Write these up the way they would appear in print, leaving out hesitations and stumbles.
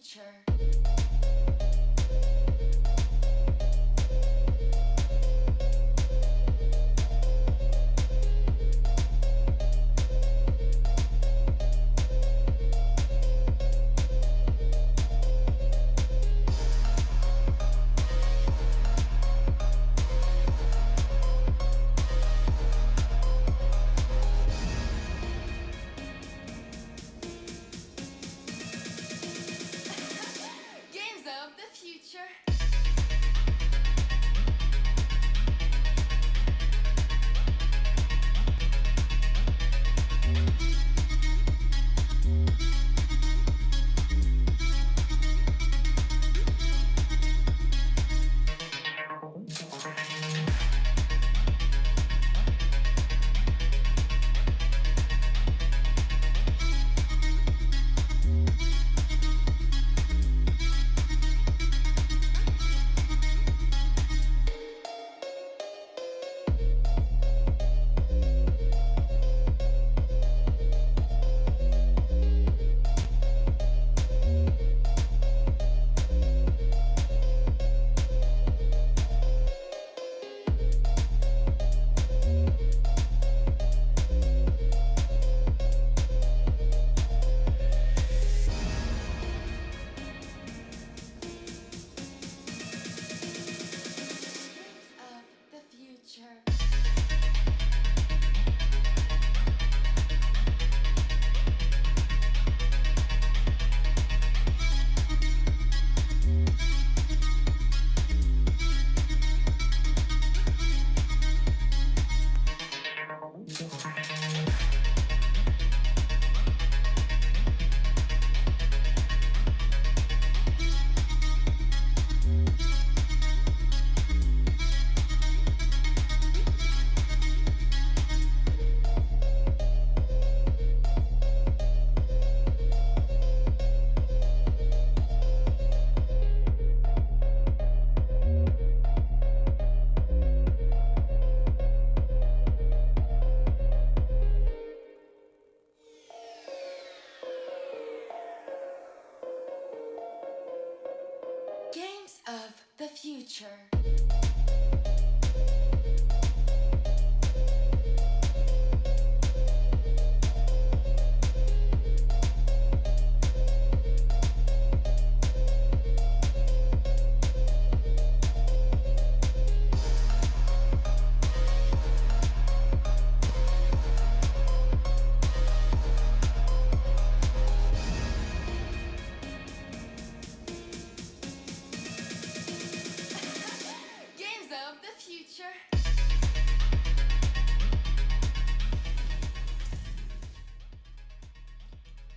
future. Of the future. Of the future. Of the future.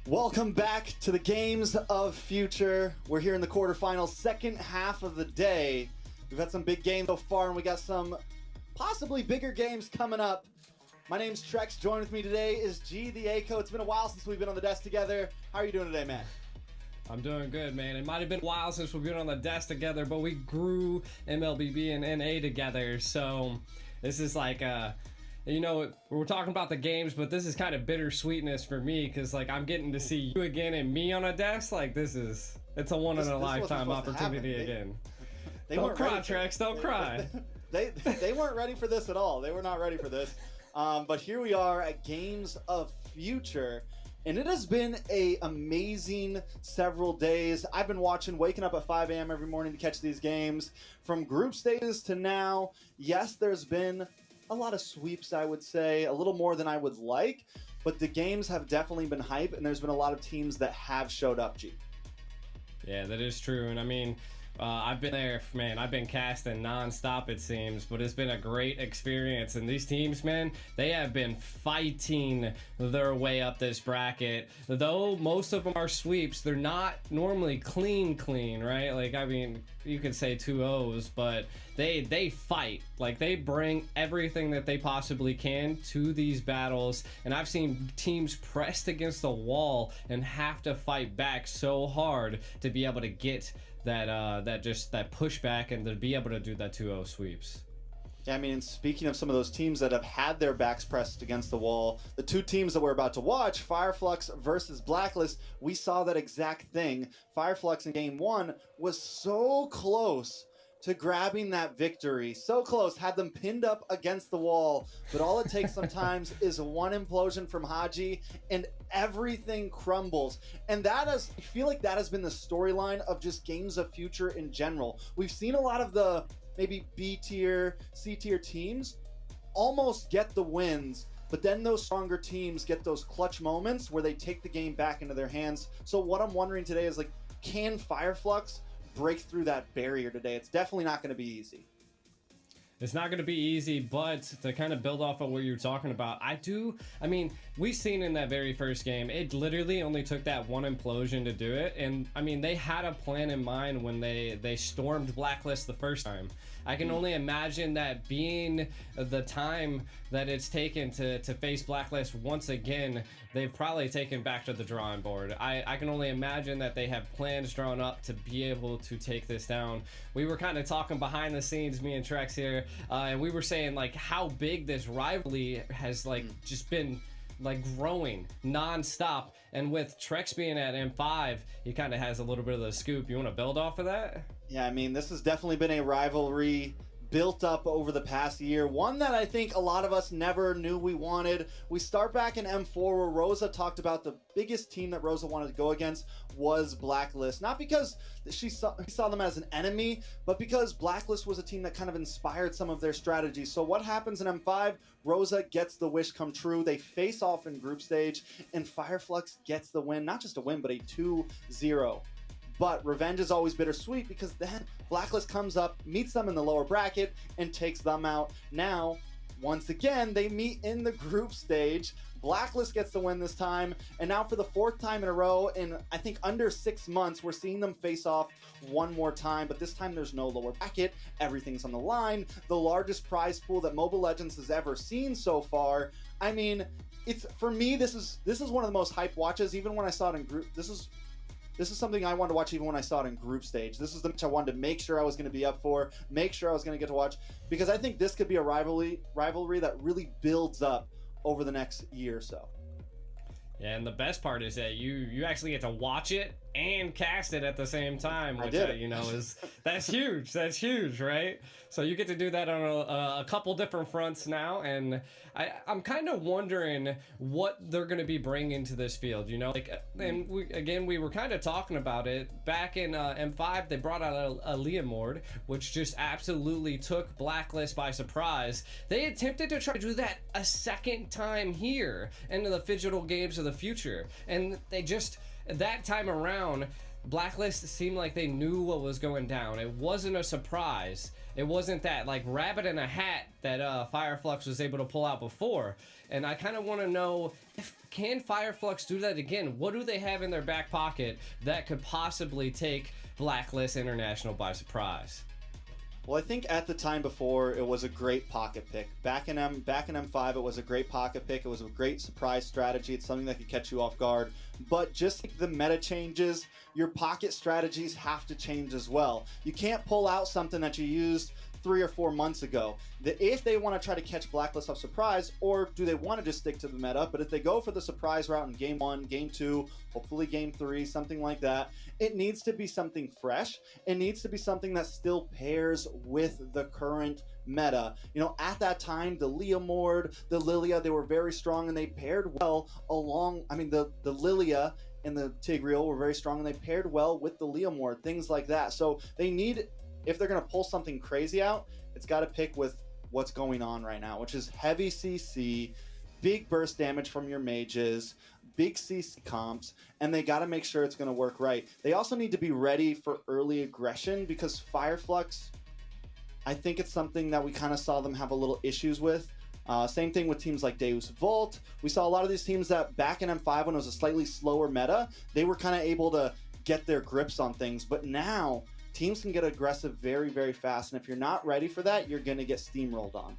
Welcome back to the Games of Future. We're here in the quarterfinals, second half of the day. We've had some big games so far, and we got some possibly bigger games coming up. My name's Trex. Joining with me today is G the ACO. It's been a while since we've been on the desk together. How are you doing today, man? I'm doing good, man. It might have been a while since we've been on the desk together, but we grew MLBB and NA together, so this is like, you know, we're talking about the games, but this is kind of bittersweetness for me, because, like, I'm getting to see you again and me on a desk. Like, it's a one-in-a-lifetime opportunity again. Don't cry, Trex. Don't cry. They weren't ready for this at all. They were not ready for this. But here we are at Games of Future. And it has been an amazing several days. I've been waking up at 5 a.m. every morning to catch these games. From group stages to now, yes, there's been a lot of sweeps, I would say, a little more than I would like. But the games have definitely been hype, and there's been a lot of teams that have showed up, G. Yeah, that is true. And I mean, I've been there, man. I've been casting non-stop, it seems, but it's been a great experience. And these teams, man, they have been fighting their way up this bracket. Though most of them are sweeps, they're not normally clean, right? Like, I mean, you could say 2-0s, but they fight. Like, they bring everything that they possibly can to these battles. And I've seen teams pressed against the wall and have to fight back so hard to be able to get that pushback and to be able to do that 2-0 sweeps. Yeah, I mean, and speaking of some of those teams that have had their backs pressed against the wall, the two teams that we're about to watch, Fireflux versus Blacklist, we saw that exact thing. Fireflux in game one was so close to grabbing that victory. So close, had them pinned up against the wall. But all it takes sometimes is one implosion from Haji and everything crumbles. And I feel like that has been the storyline of just Games of Future in general. We've seen a lot of the maybe B tier, C tier teams almost get the wins, but then those stronger teams get those clutch moments where they take the game back into their hands. So what I'm wondering today is, like, can Fireflux break through that barrier today? It's definitely not going to be easy. It's not going to be easy, but to kind of build off of what you're talking about, I mean, we've seen in that very first game, it literally only took that one implosion to do it. And I mean, they had a plan in mind when they stormed Blacklist the first time. I can only imagine that being the time that it's taken to face Blacklist once again, they've probably taken back to the drawing board. I can only imagine that they have plans drawn up to be able to take this down. We were kind of talking behind the scenes, me and Trex here, and we were saying like how big this rivalry has like just been like growing non-stop. And with Trex being at M5, he kind of has a little bit of the scoop. You want to build off of that? Yeah, I mean, this has definitely been a rivalry built up over the past year, one that I think a lot of us never knew we wanted. We start back in M4 where Rosa talked about the biggest team that Rosa wanted to go against was Blacklist. Not because he saw them as an enemy, but because Blacklist was a team that kind of inspired some of their strategies. So what happens in M5? Rosa gets the wish come true. They face off in group stage, and Fireflux gets the win. Not just a win, but a 2-0. But revenge is always bittersweet because then Blacklist comes up, meets them in the lower bracket, and takes them out. Now, once again, they meet in the group stage. Blacklist gets the win this time, and now for the fourth time in a row, in I think under 6 months, we're seeing them face off one more time, but this time there's no lower bracket. Everything's on the line. The largest prize pool that Mobile Legends has ever seen so far. I mean, it's for me, this is one of the most hype watches, even when I saw it in group. This is something I wanted to watch even when I saw it in group stage. This is the match I wanted to make sure I was going to be up for, make sure I was going to get to watch, because I think this could be a rivalry that really builds up over the next year or so. Yeah, and the best part is that you actually get to watch it and cast it at the same time, which that's huge. That's huge, right? So you get to do that on a couple different fronts now, and I'm kind of wondering what they're going to be bringing to this field. You know, like, and we were kind of talking about it back in M5. They brought out a Leomord, which just absolutely took Blacklist by surprise. They attempted to try to do that a second time here into the Digital Games of the Future, and they just, that time around, Blacklist seemed like they knew what was going down. It wasn't a surprise. It wasn't that like rabbit in a hat that Fireflux was able to pull out before. And I kind of want to know, can Fireflux do that again? What do they have in their back pocket that could possibly take Blacklist International by surprise? Well, I think at the time before, it was a great pocket pick. Back in M5, it was a great pocket pick. It was a great surprise strategy. It's something that could catch you off guard. But just like the meta changes, your pocket strategies have to change as well. You can't pull out something that you used 3 or 4 months ago. If they want to try to catch Blacklist off surprise, or do they want to just stick to the meta? But if they go for the surprise route in game 1, game 2, hopefully game 3, something like that, it needs to be something fresh. It needs to be something that still pairs with the current meta. You know, at that time, the Leomord, the Lilia, they were very strong and they paired well along. I mean, the Lilia and the Tigreal were very strong and they paired well with the Leomord, things like that. So they need, if they're going to pull something crazy out, it's got to pick with what's going on right now, which is heavy CC, big burst damage from your mages, big CC comps, and they got to make sure it's going to work right. They also need to be ready for early aggression because Fireflux, I think it's something that we kind of saw them have a little issues with. Same thing with teams like Deus Volt. We saw a lot of these teams that back in M5 when it was a slightly slower meta, they were kind of able to get their grips on things, but now teams can get aggressive very, very fast, and if you're not ready for that, you're going to get steamrolled on.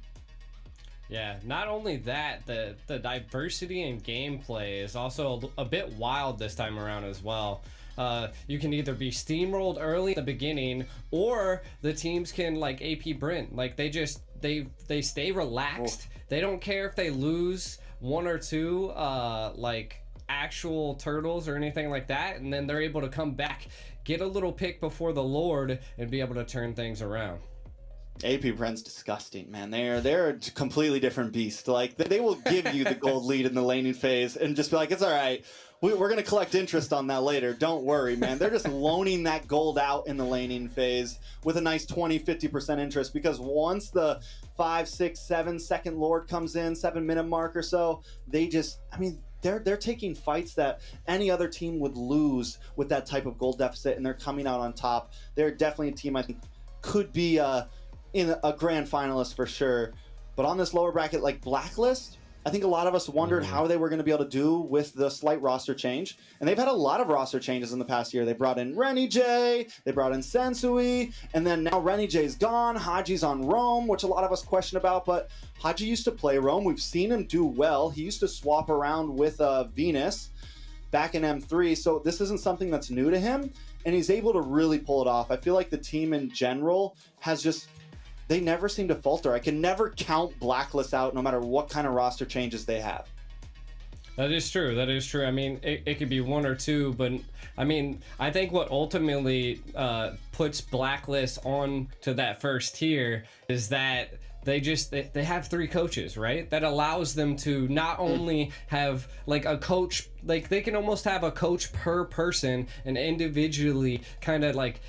Yeah, not only that, the diversity in gameplay is also a bit wild this time around as well. You can either be steamrolled early in the beginning, or the teams can like AP Brent. Like they they stay relaxed. They don't care if they lose one or two like actual turtles or anything like that, and then they're able to come back, get a little pick before the Lord, and be able to turn things around. AP Brent's disgusting, man. They're a completely different beast. Like, they will give you the gold lead in the laning phase and just be like, it's all right. We're going to collect interest on that later. Don't worry, man. They're just loaning that gold out in the laning phase with a nice 20-50% interest, because once the 5, 6, 7 second Lord comes in, 7-minute mark or so, they just, I mean, they're taking fights that any other team would lose with that type of gold deficit, and they're coming out on top. They're definitely a team I think could be in a grand finalist for sure. But on this lower bracket, like Blacklist, I think a lot of us wondered how they were going to be able to do with the slight roster change. And they've had a lot of roster changes in the past year. They brought in Renny J, they brought in Sensui, and then now Renny J's gone, Haji's on Rome, which a lot of us question about, but Haji used to play Rome. We've seen him do well. He used to swap around with Venus back in M3, so this isn't something that's new to him, and he's able to really pull it off. I feel like the team in general has just, they never seem to falter. I can never count Blacklist out no matter what kind of roster changes they have. That is true. That is true. I mean, it could be one or two, but I mean, I think what ultimately puts Blacklist on to that first tier is that they have 3 coaches, right? That allows them to not only have like a coach, like they can almost have a coach per person and individually kind of like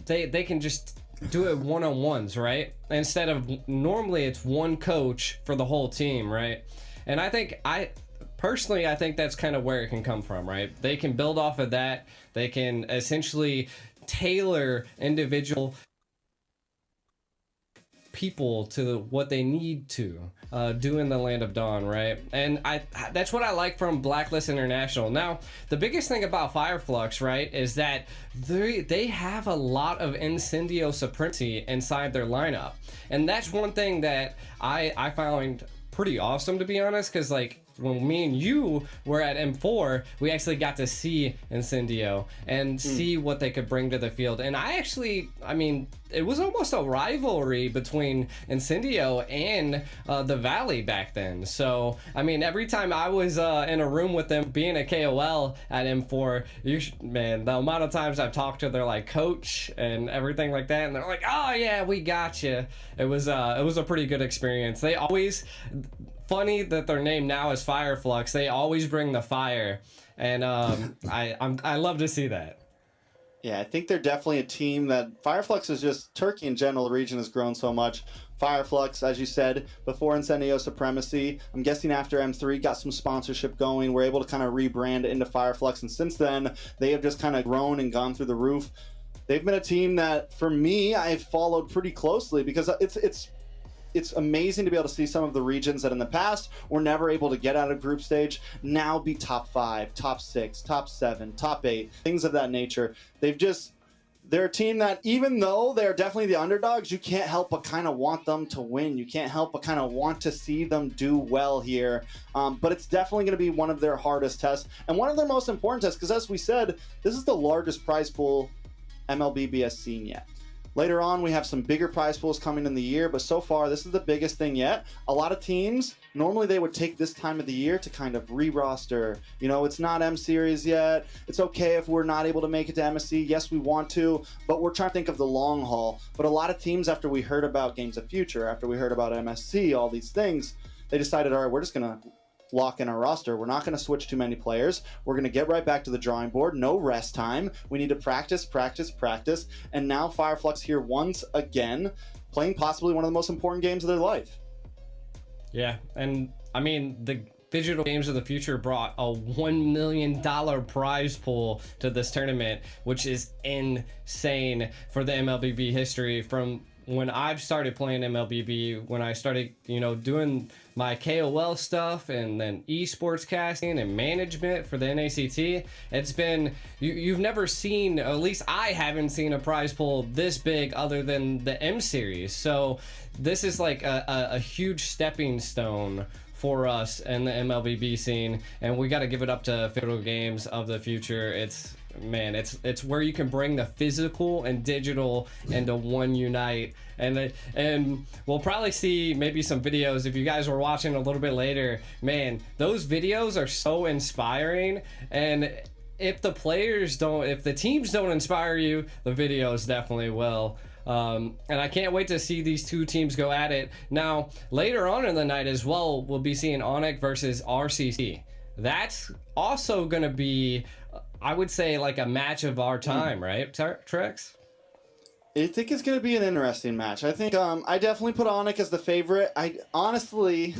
they can just do it one-on-ones, right? Instead of normally it's one coach for the whole team, right? And I think personally I think that's kind of where it can come from, right? They can build off of that. They can essentially tailor individual people to what they need to do in the Land of Dawn, right? And that's what I like from Blacklist International. Now, the biggest thing about Fireflux, right, is that they have a lot of Incendio supremacy inside their lineup. And that's one thing that I find pretty awesome, to be honest, because like when me and you were at M4, we actually got to see Incendio and see what they could bring to the field. And I mean, it was almost a rivalry between Incendio and the Valley back then. So, I mean, every time I was in a room with them, being a KOL at M4, man, the amount of times I've talked to their like coach and everything like that, and they're like, "Oh yeah, we got you." It was a pretty good experience. They always, funny that their name now is Fireflux. They always bring the fire, and I love to see that. Yeah, I think they're definitely a team that Fireflux is just, Turkey in general, the region has grown so much. Fireflux, as you said, before Incendio Supremacy, I'm guessing after M3 got some sponsorship going, we're able to kind of rebrand into Fireflux, and since then, they have just kind of grown and gone through the roof. They've been a team that, for me, I've followed pretty closely because it's amazing to be able to see some of the regions that in the past were never able to get out of group stage now be top 5, top 6, top 7, top 8, things of that nature. They're a team that, even though they're definitely the underdogs, you can't help but kind of want them to win. You can't help but kind of want to see them do well here. But it's definitely going to be one of their hardest tests and one of their most important tests because, as we said, this is the largest prize pool MLBB has seen yet. Later on, we have some bigger prize pools coming in the year, but so far, this is the biggest thing yet. A lot of teams, normally they would take this time of the year to kind of re-roster. You know, it's not M-Series yet. It's okay if we're not able to make it to MSC. Yes, we want to, but we're trying to think of the long haul. But a lot of teams, after we heard about Games of Future, after we heard about MSC, all these things, they decided, all right, we're just going to lock in our roster. We're not going to switch too many players. We're going to get right back to the drawing board. No rest time. We need to practice, practice, practice. And now Fireflux here once again, playing possibly one of the most important games of their life. Yeah, and I mean, the Digital Games of the Future brought a $1 million prize pool to this tournament, which is insane for the MLBB history. From when I've started playing MLBB, when I started, doing my KOL stuff and then esports casting and management for the NACT, it's been, you've never seen, at least I haven't seen a prize pool this big other than the M series. So this is like a huge stepping stone for us in the MLBB scene, and we got to give it up to Digital Games of the Future. man, it's where you can bring the physical and digital into one Unite. And we'll probably see maybe some videos if you guys were watching a little bit later. Man, those videos are so inspiring, and if the teams don't inspire you, the videos definitely will. And I can't wait to see these two teams go at it. Now, later on in the night as well, we'll be seeing Onic versus RCC. That's also going to be, I would say, like a match of our time, right, Trex? I think it's going to be an interesting match. I think I definitely put Onic as the favorite. I honestly,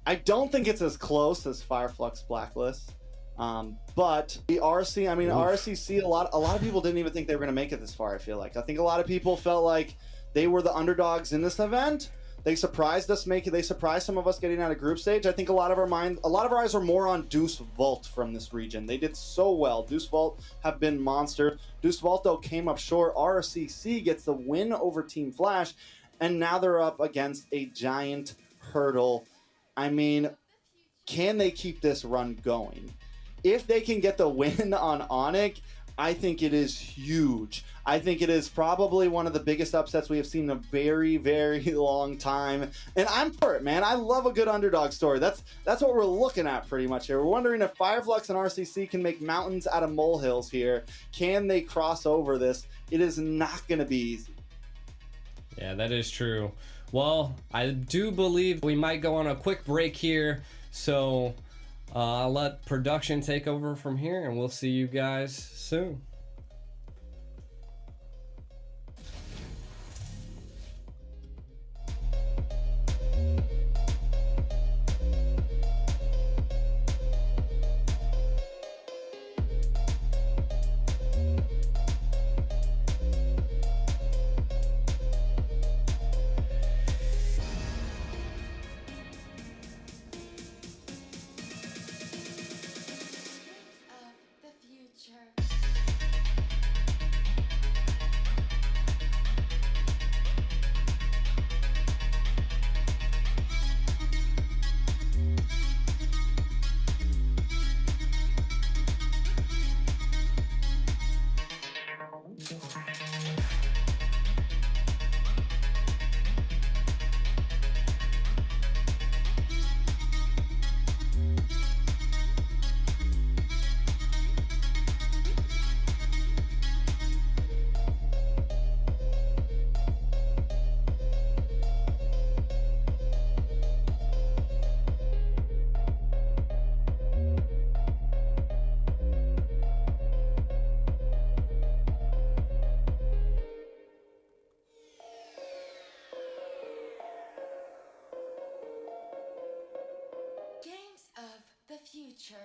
I don't think it's as close as Fireflux Blacklist. But the RCC, a lot of people didn't even think they were going to make it this far, I feel like. I think a lot of people felt like they were the underdogs in this event. They surprised us they surprised some of us getting out of group stage. I think a lot of our eyes were more on Deuce Vault from this region. They did so well. Deuce Vault have been monsters. Deuce Vault, though, came up short. RCC gets the win over Team Flash, and now they're up against a giant hurdle. I mean, can they keep this run going? If they can get the win on Onic, I think it is huge. I think it is probably one of the biggest upsets we have seen in a very, very long time. And I'm for it, man. I love a good underdog story. That's what we're looking at pretty much here. We're wondering if Fireflux and RCC can make mountains out of molehills here. Can they cross over this? It is not going to be easy. Yeah, that is true. Well, I do believe we might go on a quick break here. So I'll let production take over from here, and we'll see you guys soon. Of the future. Games of the future.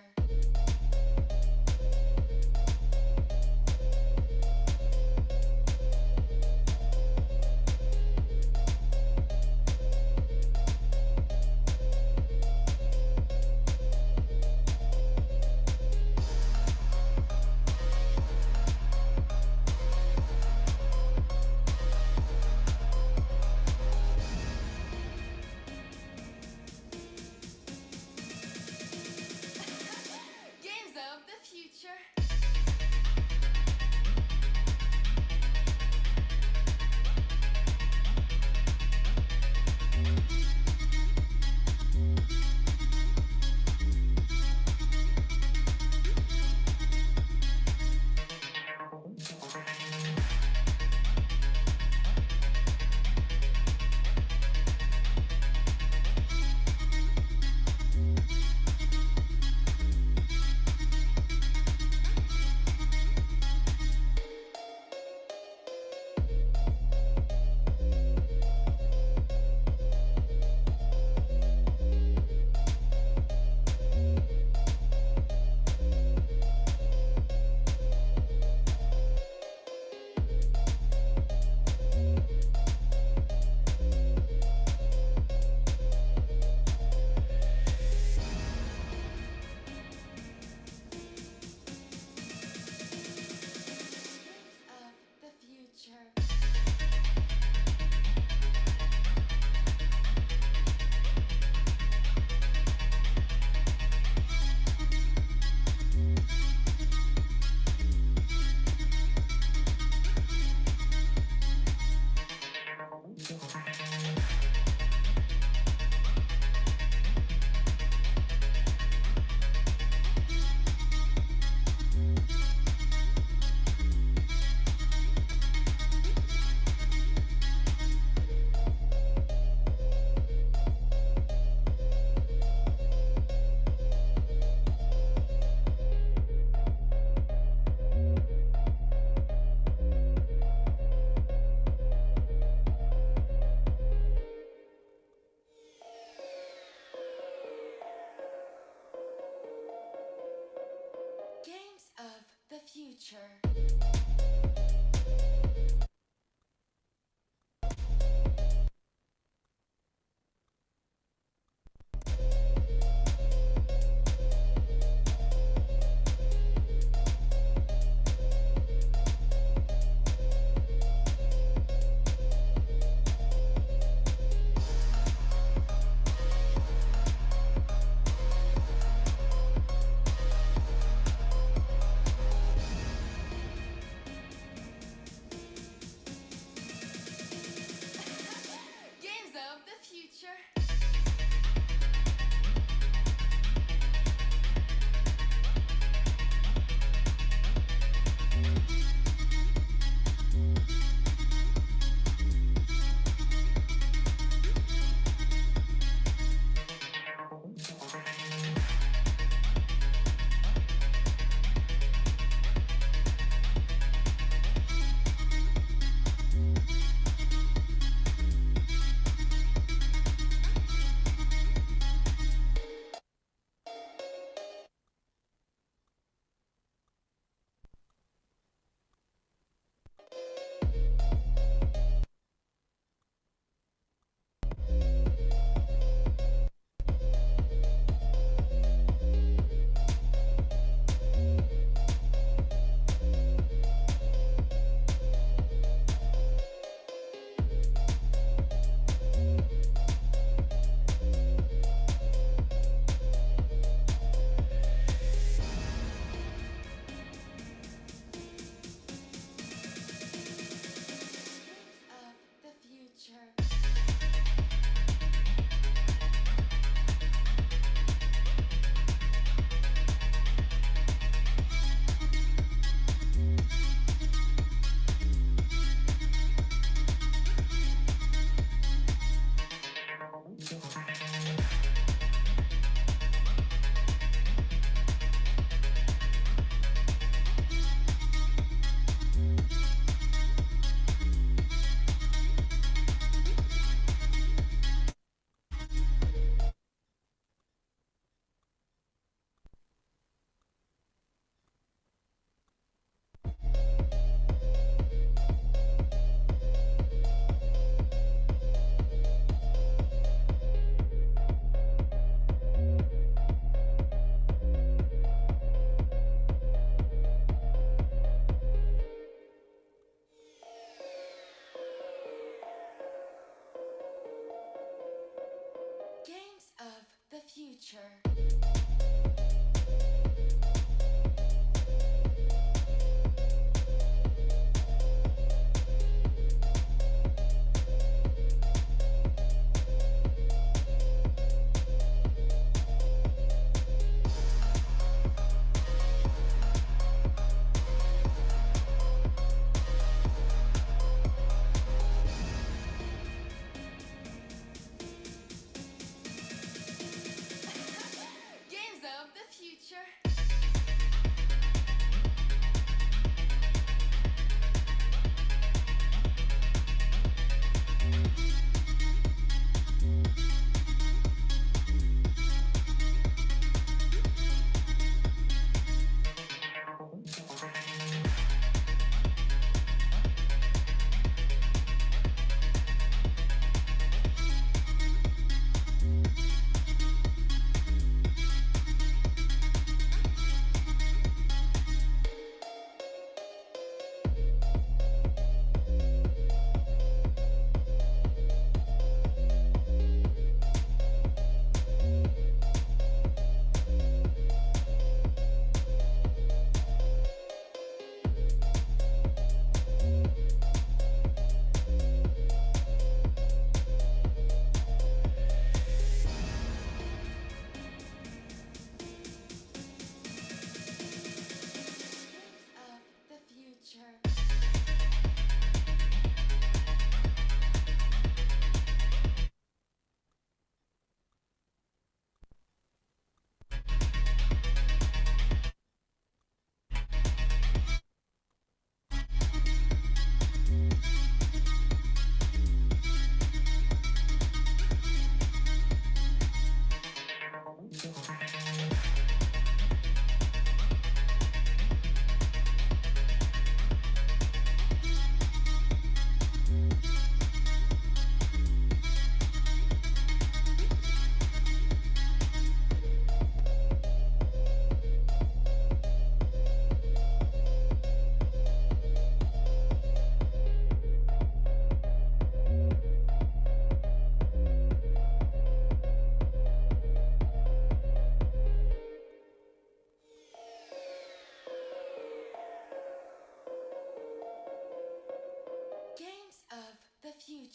future. Games of the future. Games of the future. Games of the future.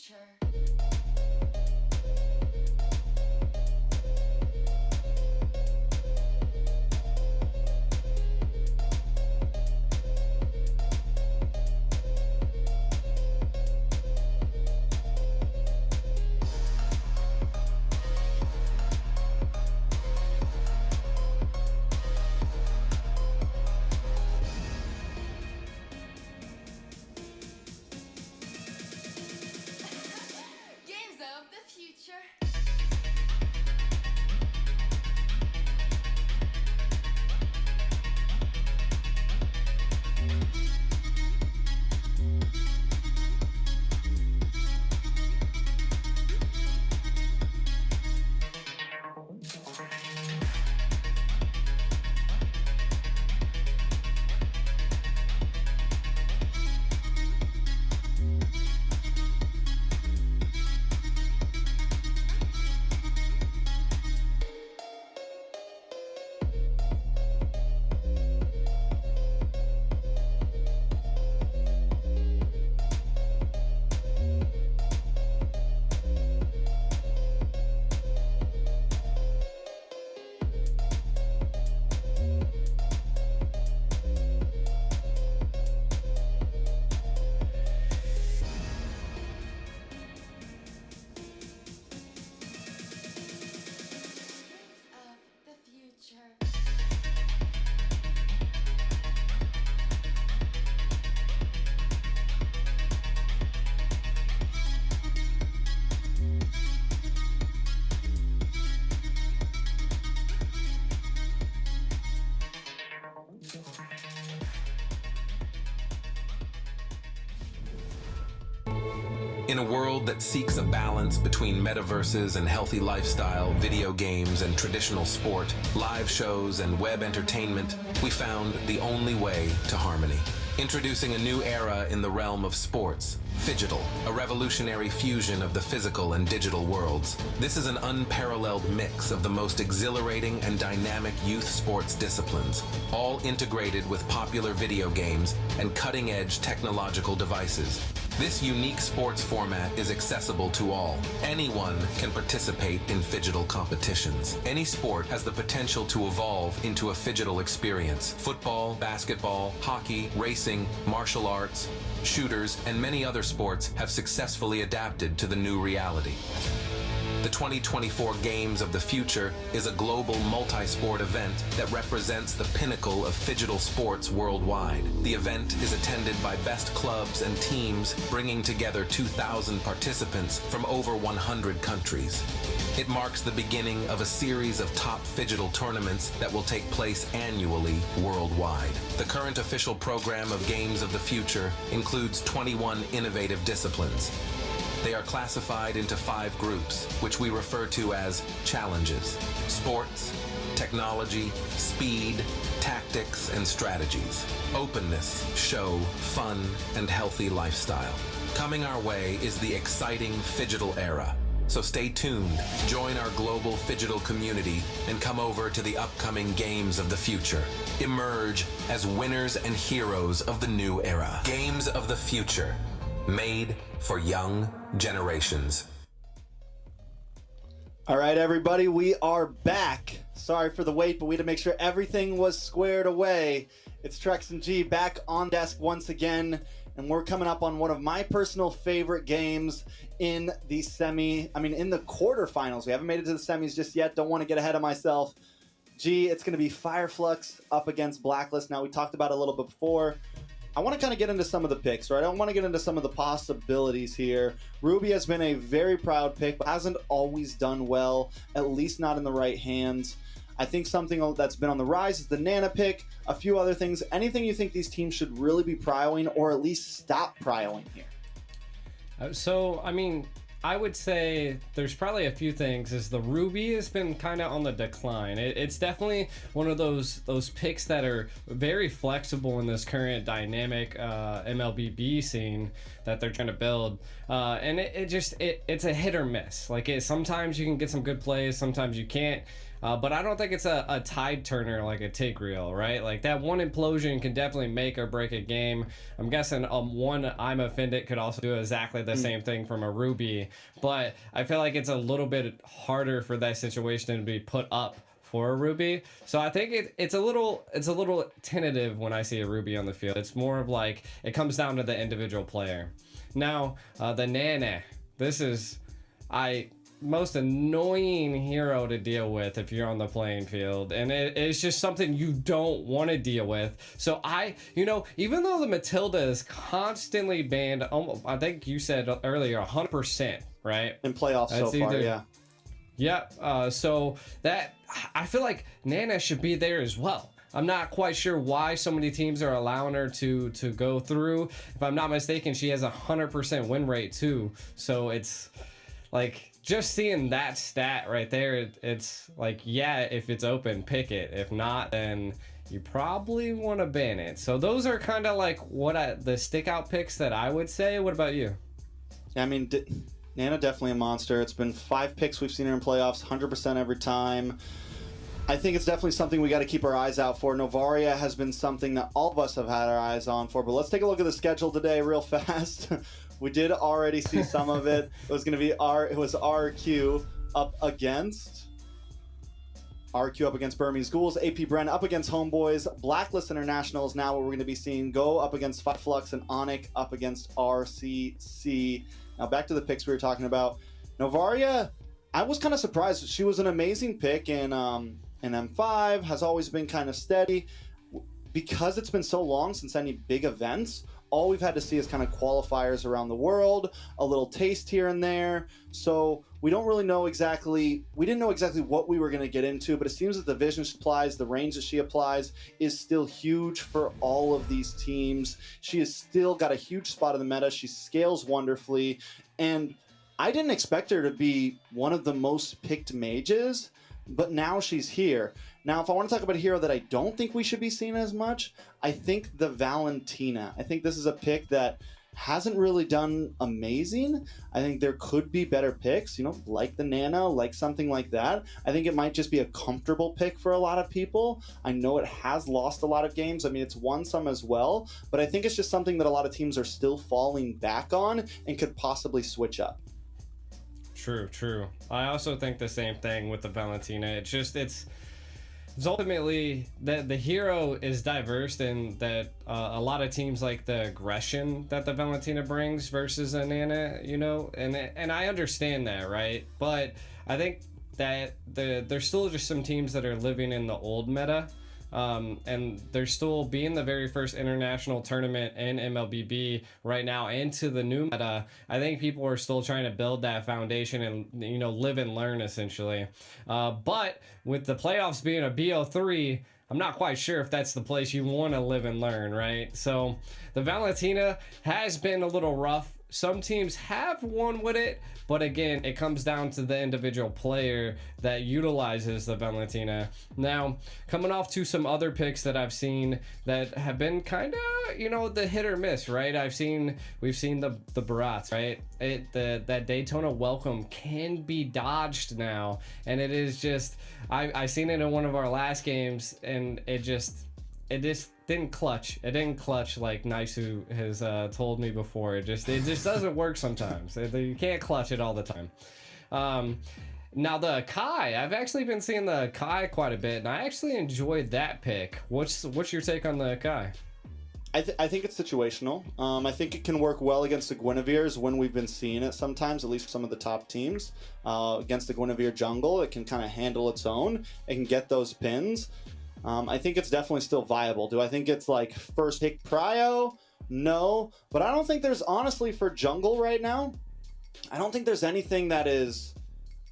future. Games of the future. Games of the future. In a world that seeks a balance between metaverses and healthy lifestyle, video games and traditional sport, live shows and web entertainment, we found the only way to harmony. Introducing a new era in the realm of sports, Phygital, a revolutionary fusion of the physical and digital worlds. This is an unparalleled mix of the most exhilarating and dynamic youth sports disciplines, all integrated with popular video games and cutting-edge technological devices. This unique sports format is accessible to all. Anyone can participate in Phygital competitions. Any sport has the potential to evolve into a Phygital experience. Football, basketball, hockey, racing, martial arts, shooters, and many other sports have successfully adapted to the new reality. The 2024 Games of the Future is a global multi-sport event that represents the pinnacle of Phygital sports worldwide. The event is attended by best clubs and teams, bringing together 2,000 participants from over 100 countries. It marks the beginning of a series of top Phygital tournaments that will take place annually worldwide. The current official program of Games of the Future includes 21 innovative disciplines. They are classified into 5 groups, which we refer to as challenges: sports, technology, speed, tactics, and strategies, openness, show, fun, and healthy lifestyle. Coming our way is the exciting Phygital era. So stay tuned, join our global Phygital community, and come over to the upcoming Games of the Future. Emerge as winners and heroes of the new era. Games of the Future, made for young generations. All right, everybody, we are back. Sorry for the wait, but we had to make sure everything was squared away. It's Trex and G back on desk once again, and we're coming up on one of my personal favorite games in the in the quarterfinals. We haven't made it to the semis just yet. Don't want to get ahead of myself. G, it's going to be Flux up against BLACKLIST. Now, we talked about it a little bit before. I want to kind of get into some of the picks, right? I want to get into some of the possibilities here. Ruby has been a very proud pick, but hasn't always done well, at least not in the right hands. I think something that's been on the rise is the Nana pick, a few other things. Anything you think these teams should really be prioing or at least stop prioing here? I would say there's probably a few things. Is the Ruby has been kind of on the decline. It's definitely one of those picks that are very flexible in this current dynamic MLBB scene that they're trying to build. And it's a hit or miss. Sometimes you can get some good plays, sometimes you can't. But I don't think it's a tide turner like a Tigreal, right? Like that one implosion can definitely make or break a game. I'm guessing one I'm Offended could also do exactly the same thing from a Ruby. But I feel like it's a little bit harder for that situation to be put up for a Ruby. So I think it's a little tentative when I see a Ruby on the field. It's more of like it comes down to the individual player. Now, the Nana. This is most annoying hero to deal with if you're on the playing field, and it's just something you don't want to deal with. So even though the Matilda is constantly banned, I think you said earlier 100%, right? In playoffs so far, yeah. Yeah, so that I feel like Nana should be there as well. I'm not quite sure why so many teams are allowing her to go through. If I'm not mistaken, she has 100% win rate too. So it's like just seeing that stat right there, it's like, yeah, if it's open, pick it. If not, then you probably want to ban it. So those are kind of like the stick out picks that I would say. What about you? I mean, Nana definitely a monster. It's been 5 picks we've seen her in playoffs, 100% every time. I think it's definitely something we got to keep our eyes out for. Novaria has been something that all of us have had our eyes on for, but let's take a look at the schedule today real fast. We did already see some of it. It was going to be RRQ up against Burmese Ghouls, AP Bren up against Homebois, Blacklist Internationals now what we're going to be seeing, Go up against Flux, and Onic up against RCC. Now back to the picks we were talking about. Novaria, I was kind of surprised. She was an amazing pick in M5, has always been kind of steady. Because it's been so long since any big events, all we've had to see is kind of qualifiers around the world, a little taste here and there. So we don't really know exactly, we didn't know exactly what we were going to get into, but it seems that the vision she applies, the range that she applies is still huge for all of these teams. She has still got a huge spot in the meta. She scales wonderfully. And I didn't expect her to be one of the most picked mages, but now she's here. Now, if I want to talk about a hero that I don't think we should be seeing as much, I think the Valentina. I think this is a pick that hasn't really done amazing. I think there could be better picks, like the Nana, like something like that. I think it might just be a comfortable pick for a lot of people. I know it has lost a lot of games. I mean, it's won some as well, but I think it's just something that a lot of teams are still falling back on and could possibly switch up. True. I also think the same thing with the Valentina. It's ultimately that the hero is diverse and that a lot of teams like the aggression that the Valentina brings versus a Nana, and I understand that, right? But I think that there's still just some teams that are living in the old meta. And they're still being the very first international tournament in MLBB right now into the new meta. I think people are still trying to build that foundation and, live and learn essentially. But with the playoffs being a BO3, I'm not quite sure if that's the place you want to live and learn, right? So the Valentina has been a little rough. Some teams have won with it, but again, it comes down to the individual player that utilizes the Valentina. Now, coming off to some other picks that I've seen that have been kind of, the hit or miss, right? We've seen the Barats, right? That Daytona welcome can be dodged now, and it is just, I seen it in one of our last games, and it just didn't clutch. It didn't clutch like Naisu has told me before. It just doesn't work sometimes. You can't clutch it all the time. Now the Kai, I've actually been seeing the Kai quite a bit, and I actually enjoyed that pick. What's your take on the Kai? I think it's situational. I think it can work well against the Guinevere's when we've been seeing it sometimes, at least for some of the top teams. Against the Guinevere jungle, it can kind of handle its own. It can get those pins. I think it's definitely still viable. Do I think it's like first pick prio? No, but I don't think there's, honestly, for jungle right now, I don't think there's anything that is,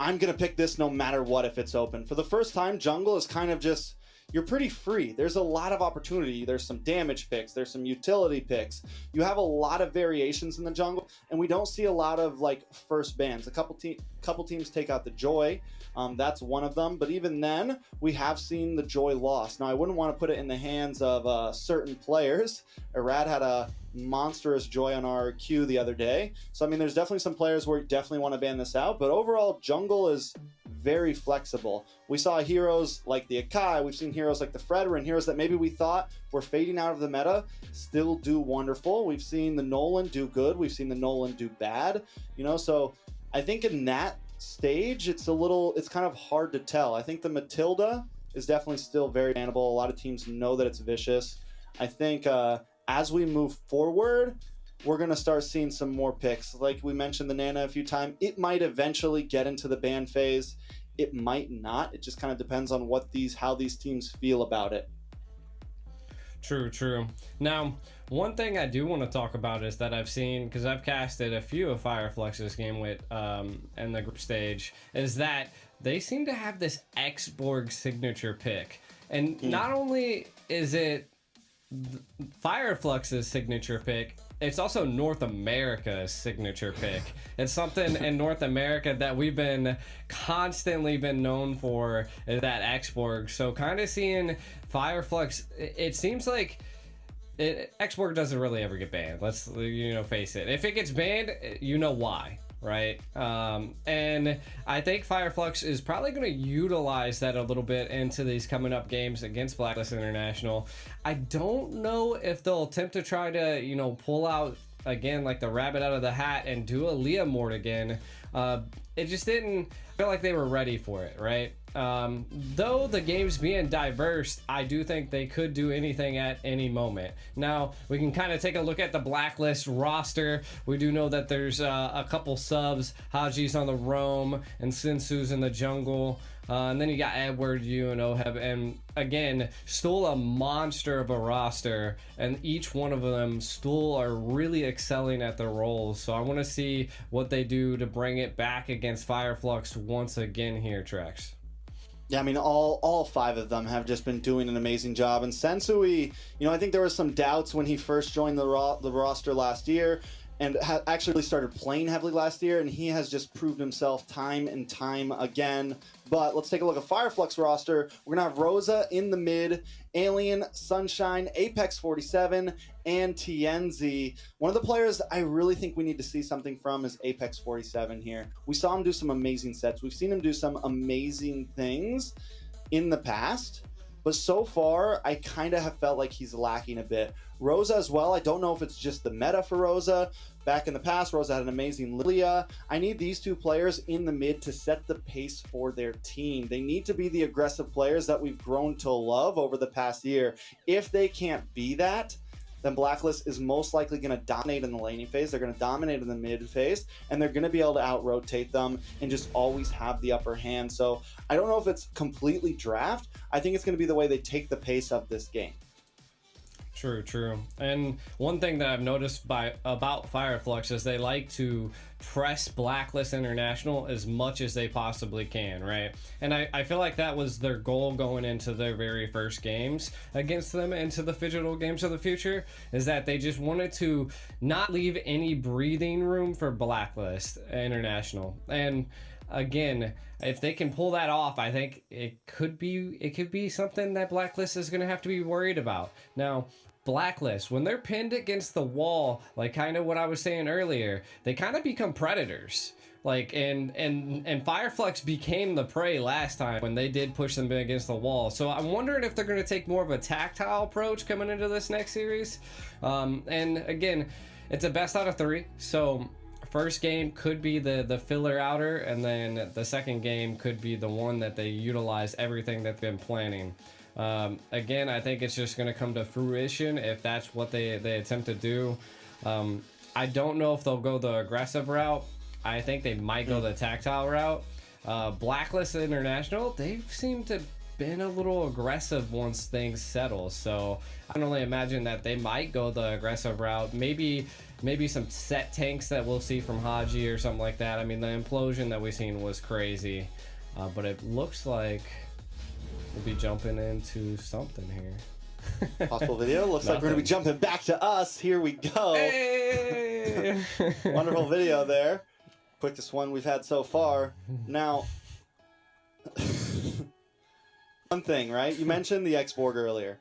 I'm going to pick this no matter what if it's open. For the first time, jungle is kind of just, you're pretty free. There's a lot of opportunity. There's some damage picks. There's some utility picks. You have a lot of variations in the jungle, and we don't see a lot of like first bans. A couple teams take out the Joy. That's one of them. But even then, we have seen the Joy lost. Now, I wouldn't want to put it in the hands of certain players. Irad had a monstrous Joy on RRQ the other day. So, I mean, there's definitely some players where you definitely want to ban this out. But overall, jungle is very flexible. We saw heroes like the Akai, we've seen heroes like the Fredrin, heroes that maybe we thought were fading out of the meta, still do wonderful. We've seen the Nolan do good, we've seen the Nolan do bad, you know, so I think in that stage, it's kind of hard to tell. I think the Matilda is definitely still very bannable. A lot of teams know that it's vicious. I think as we move forward, we're going to start seeing some more picks. Like we mentioned the Nana a few times, it might eventually get into the ban phase. It might not. It just kind of depends on how these teams feel about it. True. Now, one thing I do want to talk about is that I've seen, because I've casted a few of Fireflux's game with in the group stage, is that they seem to have this Xborg signature pick. And not only is it Fireflux's signature pick, it's also North America's signature pick. It's something in North America that we've been constantly known for, is that Xborg. So kind of seeing Fireflux, it seems like Xborg doesn't really ever get banned. Let's face it. If it gets banned, you know why. Right, and I think Fireflux is probably going to utilize that a little bit into these coming up games against Blacklist International. I don't know if they'll attempt to try to, pull out again like the rabbit out of the hat and do a Leah Mort again. It just didn't feel like they were ready for it, right? Though the games being diverse, I do think they could do anything at any moment. Now, we can kind of take a look at the Blacklist roster. We do know that there's a couple subs. Haji's on the roam, and Sinsu's in the jungle. And then you got Edward, you and Oheb, and again, still a monster of a roster, and each one of them still are really excelling at their roles. So I want to see what they do to bring it back against Fireflux once again here, Trex. Yeah, I mean, all five of them have just been doing an amazing job. And Sensui, I think there was some doubts when he first joined the roster last year, and actually started playing heavily last year, and he has just proved himself time and time again. But let's take a look at Fireflux roster. We're going to have Rosa in the mid, Alien, Sunshine, Apex 47, and TNZ. One of the players I really think we need to see something from is Apex 47 here. We saw him do some amazing sets. We've seen him do some amazing things in the past, but so far, I kind of have felt like he's lacking a bit. Rosa as well. I don't know if it's just the meta for Rosa. Back in the past, Rosa had an amazing Lilia. I need these two players in the mid to set the pace for their team. They need to be the aggressive players that we've grown to love over the past year. If they can't be that, then Blacklist is most likely going to dominate in the laning phase. They're going to dominate in the mid phase, and they're going to be able to out-rotate them and just always have the upper hand. So I don't know if it's completely draft. I think it's going to be the way they take the pace of this game. True. And one thing that I've noticed about Fireflux is they like to press Blacklist International as much as they possibly can, right? And I feel like that was their goal going into their very first games against them into the Digital Games of the Future, is that they just wanted to not leave any breathing room for Blacklist International. And again, if they can pull that off, I think it could be something that Blacklist is going to have to be worried about. Now, Blacklist, when they're pinned against the wall, like kind of what I was saying earlier, they kind of become predators. Like, and Fireflux became the prey last time when they did push them against the wall. So I'm wondering if they're going to take more of a tactile approach coming into this next series. And again, it's a best out of 3. So first game could be the filler outer, and then the second game could be the one that they utilize everything that they've been planning. Again, I think it's just going to come to fruition if that's what they attempt to do. I don't know if they'll go the aggressive route. I think they might go the tactile route. Blacklist International, they seem to been a little aggressive once things settle, so I can only imagine that they might go the aggressive route. Maybe some set tanks that we'll see from Haji or something like that. I mean, the implosion that we've seen was crazy, but it looks like we'll be jumping into something here. Possible video. Looks like we're going to be jumping back to us. Here we go. Hey! Wonderful video there. Quickest one we've had so far. Now, one thing, right? You mentioned the Xborg earlier.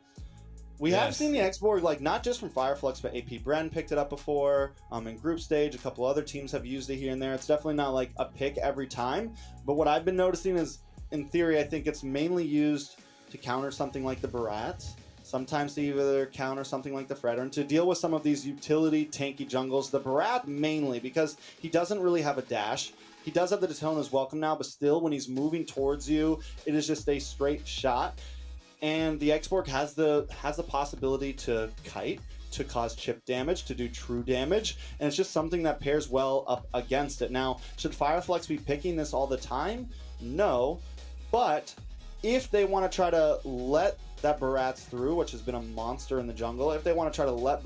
We have Yes. seen the Export, like, not just from Fireflux, but AP Bren picked it up before. In group stage, a couple other teams have used it here and there. It's definitely not like a pick every time. But what I've been noticing is, in theory, I think it's mainly used to counter something like the Barats. Sometimes to either counter something like the Fredder, and to deal with some of these utility tanky jungles. The Barat mainly, because he doesn't really have a dash. He does have the Daytona's Welcome now, but still, when he's moving towards you, it is just a straight shot. And the Export has the possibility to kite, to cause chip damage, to do true damage, and it's just something that pairs well up against it. Now, should Fireflux be picking this all the time? No, but if they want to try to let that Barats through, which has been a monster in the jungle, if they want to try to let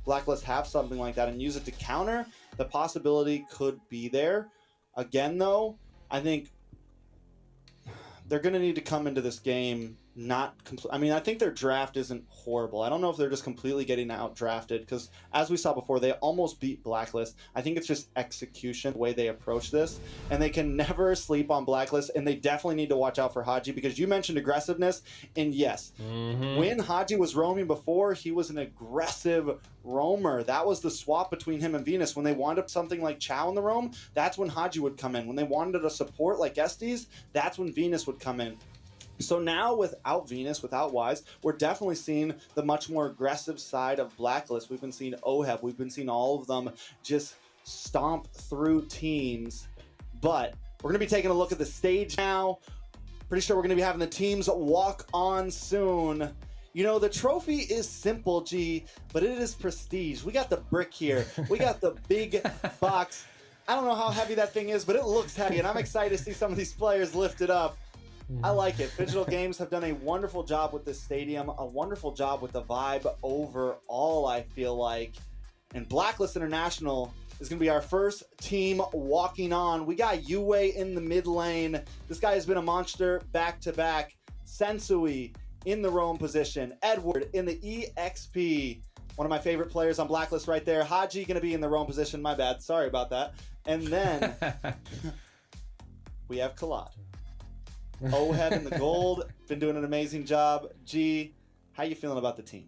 Blacklist have something like that and use it to counter, the possibility could be there. Again, though, I think they're going to need to come into this game I mean, I think their draft isn't horrible. I don't know if they're just completely getting out drafted, because as we saw before, they almost beat Blacklist. I think it's just execution, the way they approach this, and they can never sleep on Blacklist, and they definitely need to watch out for Haji, because you mentioned aggressiveness, and yes, when Haji was roaming before, he was an aggressive roamer. That was the swap between him and Venus. When they wanted something like Chow in the roam, that's when Haji would come in. When they wanted a support like Estes, that's when Venus would come in. So now, without Venus, without Wise, we're definitely seeing the much more aggressive side of Blacklist. We've been seeing OHEB. We've been seeing all of them just stomp through teams. But we're going to be taking a look at the stage now. Pretty sure we're going to be having the teams walk on soon. You know, the trophy is simple, G, but it is prestige. We got the brick here. We got the big box. I don't know how heavy that thing is, but it looks heavy, and I'm excited to see some of these players lift it up. I like it. Digital Games have done a wonderful job with this stadium, a wonderful job with the vibe overall, I feel like. And Blacklist International is going to be our first team walking on. We got Yue in the mid lane. This guy has been a monster back-to-back. Sensui in the roam position. Edward in the EXP. One of my favorite players on Blacklist right there. Haji going to be in the roam position. My bad. Sorry about that. And then we have Kalad. OHEB in the gold, been doing an amazing job. G, how you feeling about the team?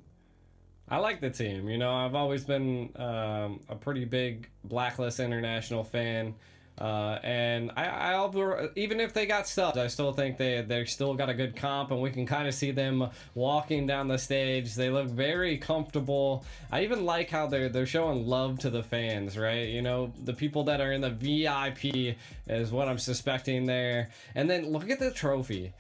I like the team. You know, I've always been a pretty big Blacklist International fan. And even if they got subs, I still think they still got a good comp, and we can kind of see them walking down the stage. They look very comfortable. I even like how they're showing love to the fans, right? You know, the people that are in the VIP is what I'm suspecting there. And then look at the trophy.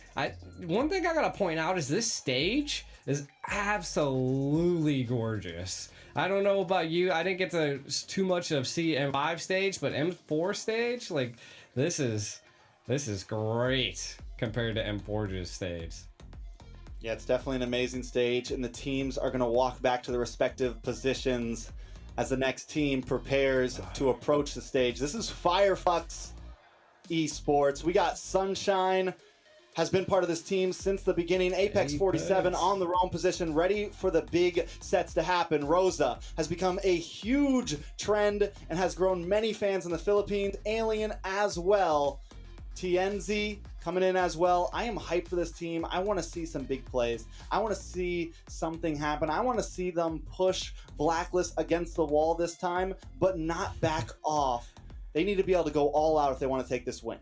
One thing I gotta point out is this stage is absolutely gorgeous. I don't know about you. I didn't get to too much of see M5 stage, but M4 stage, like this is great compared to M4's stage. Yeah, it's definitely an amazing stage, and the teams are going to walk back to the respective positions as the next team prepares to approach the stage. This is Fireflux Esports. We got Sunshine. Has been part of this team since the beginning. Apex 47 on the roam position, ready for the big sets to happen. Rosa has become a huge trend and has grown many fans in the Philippines. Alien as well. TNZ coming in as well. I am hyped for this team. I want to see some big plays. I want to see something happen. I want to see them push Blacklist against the wall this time, but not back off. They need to be able to go all out if they want to take this win.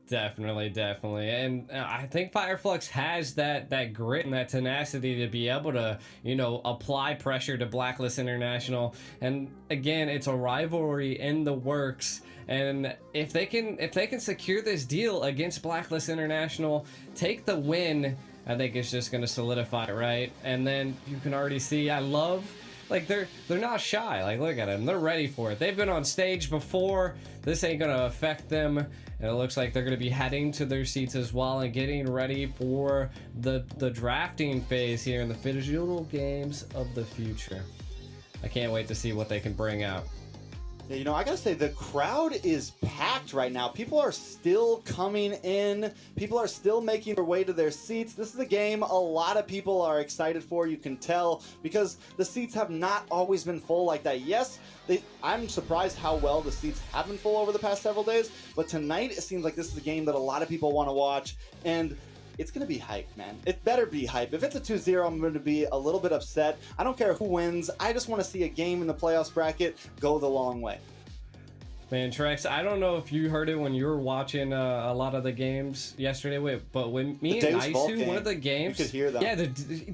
Definitely. And I think Fireflux has that grit and that tenacity to be able to, you know, apply pressure to Blacklist International. And again, it's a rivalry in the works. And if they can secure this deal against Blacklist International, take the win, I think it's just going to solidify it, right? And then you can already see, I love, like, they're not shy. Like, look at them. They're ready for it. They've been on stage before. This ain't going to affect them. And it looks like they're going to be heading to their seats as well and getting ready for the drafting phase here in the Digital Games of the future. I can't wait to see what they can bring out. Yeah, you know, I gotta say, the crowd is packed right now. People are still coming in. People are still making their way to their seats. This is a game a lot of people are excited for, you can tell, because the seats have not always been full like that. Yes, I'm surprised how well the seats have been full over the past several days, but tonight it seems like this is a game that a lot of people want to watch. And it's going to be hype, man. It better be hype. If it's a 2-0, I'm going to be a little bit upset. I don't care who wins. I just want to see a game in the playoffs bracket go the long way. Man, Trex, I don't know if you heard it when you were watching a lot of the games yesterday, but when me and Isu, one of the games, you could hear them. Yeah,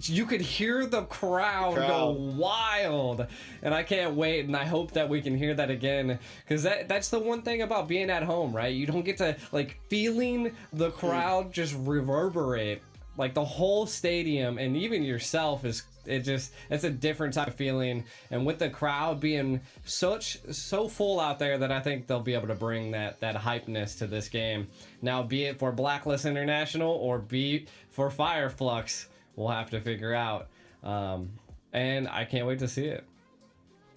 you could hear the crowd go wild, and I can't wait, and I hope that we can hear that again, because that's the one thing about being at home, right? You don't get to, like, feeling the crowd just reverberate, like the whole stadium, and even yourself is. It's a different type of feeling, and with the crowd being so full out there, that I think they'll be able to bring that hypeness to this game. Now, be it for BLACKLIST International or be it for Flux, we'll have to figure out. And I can't wait to see it.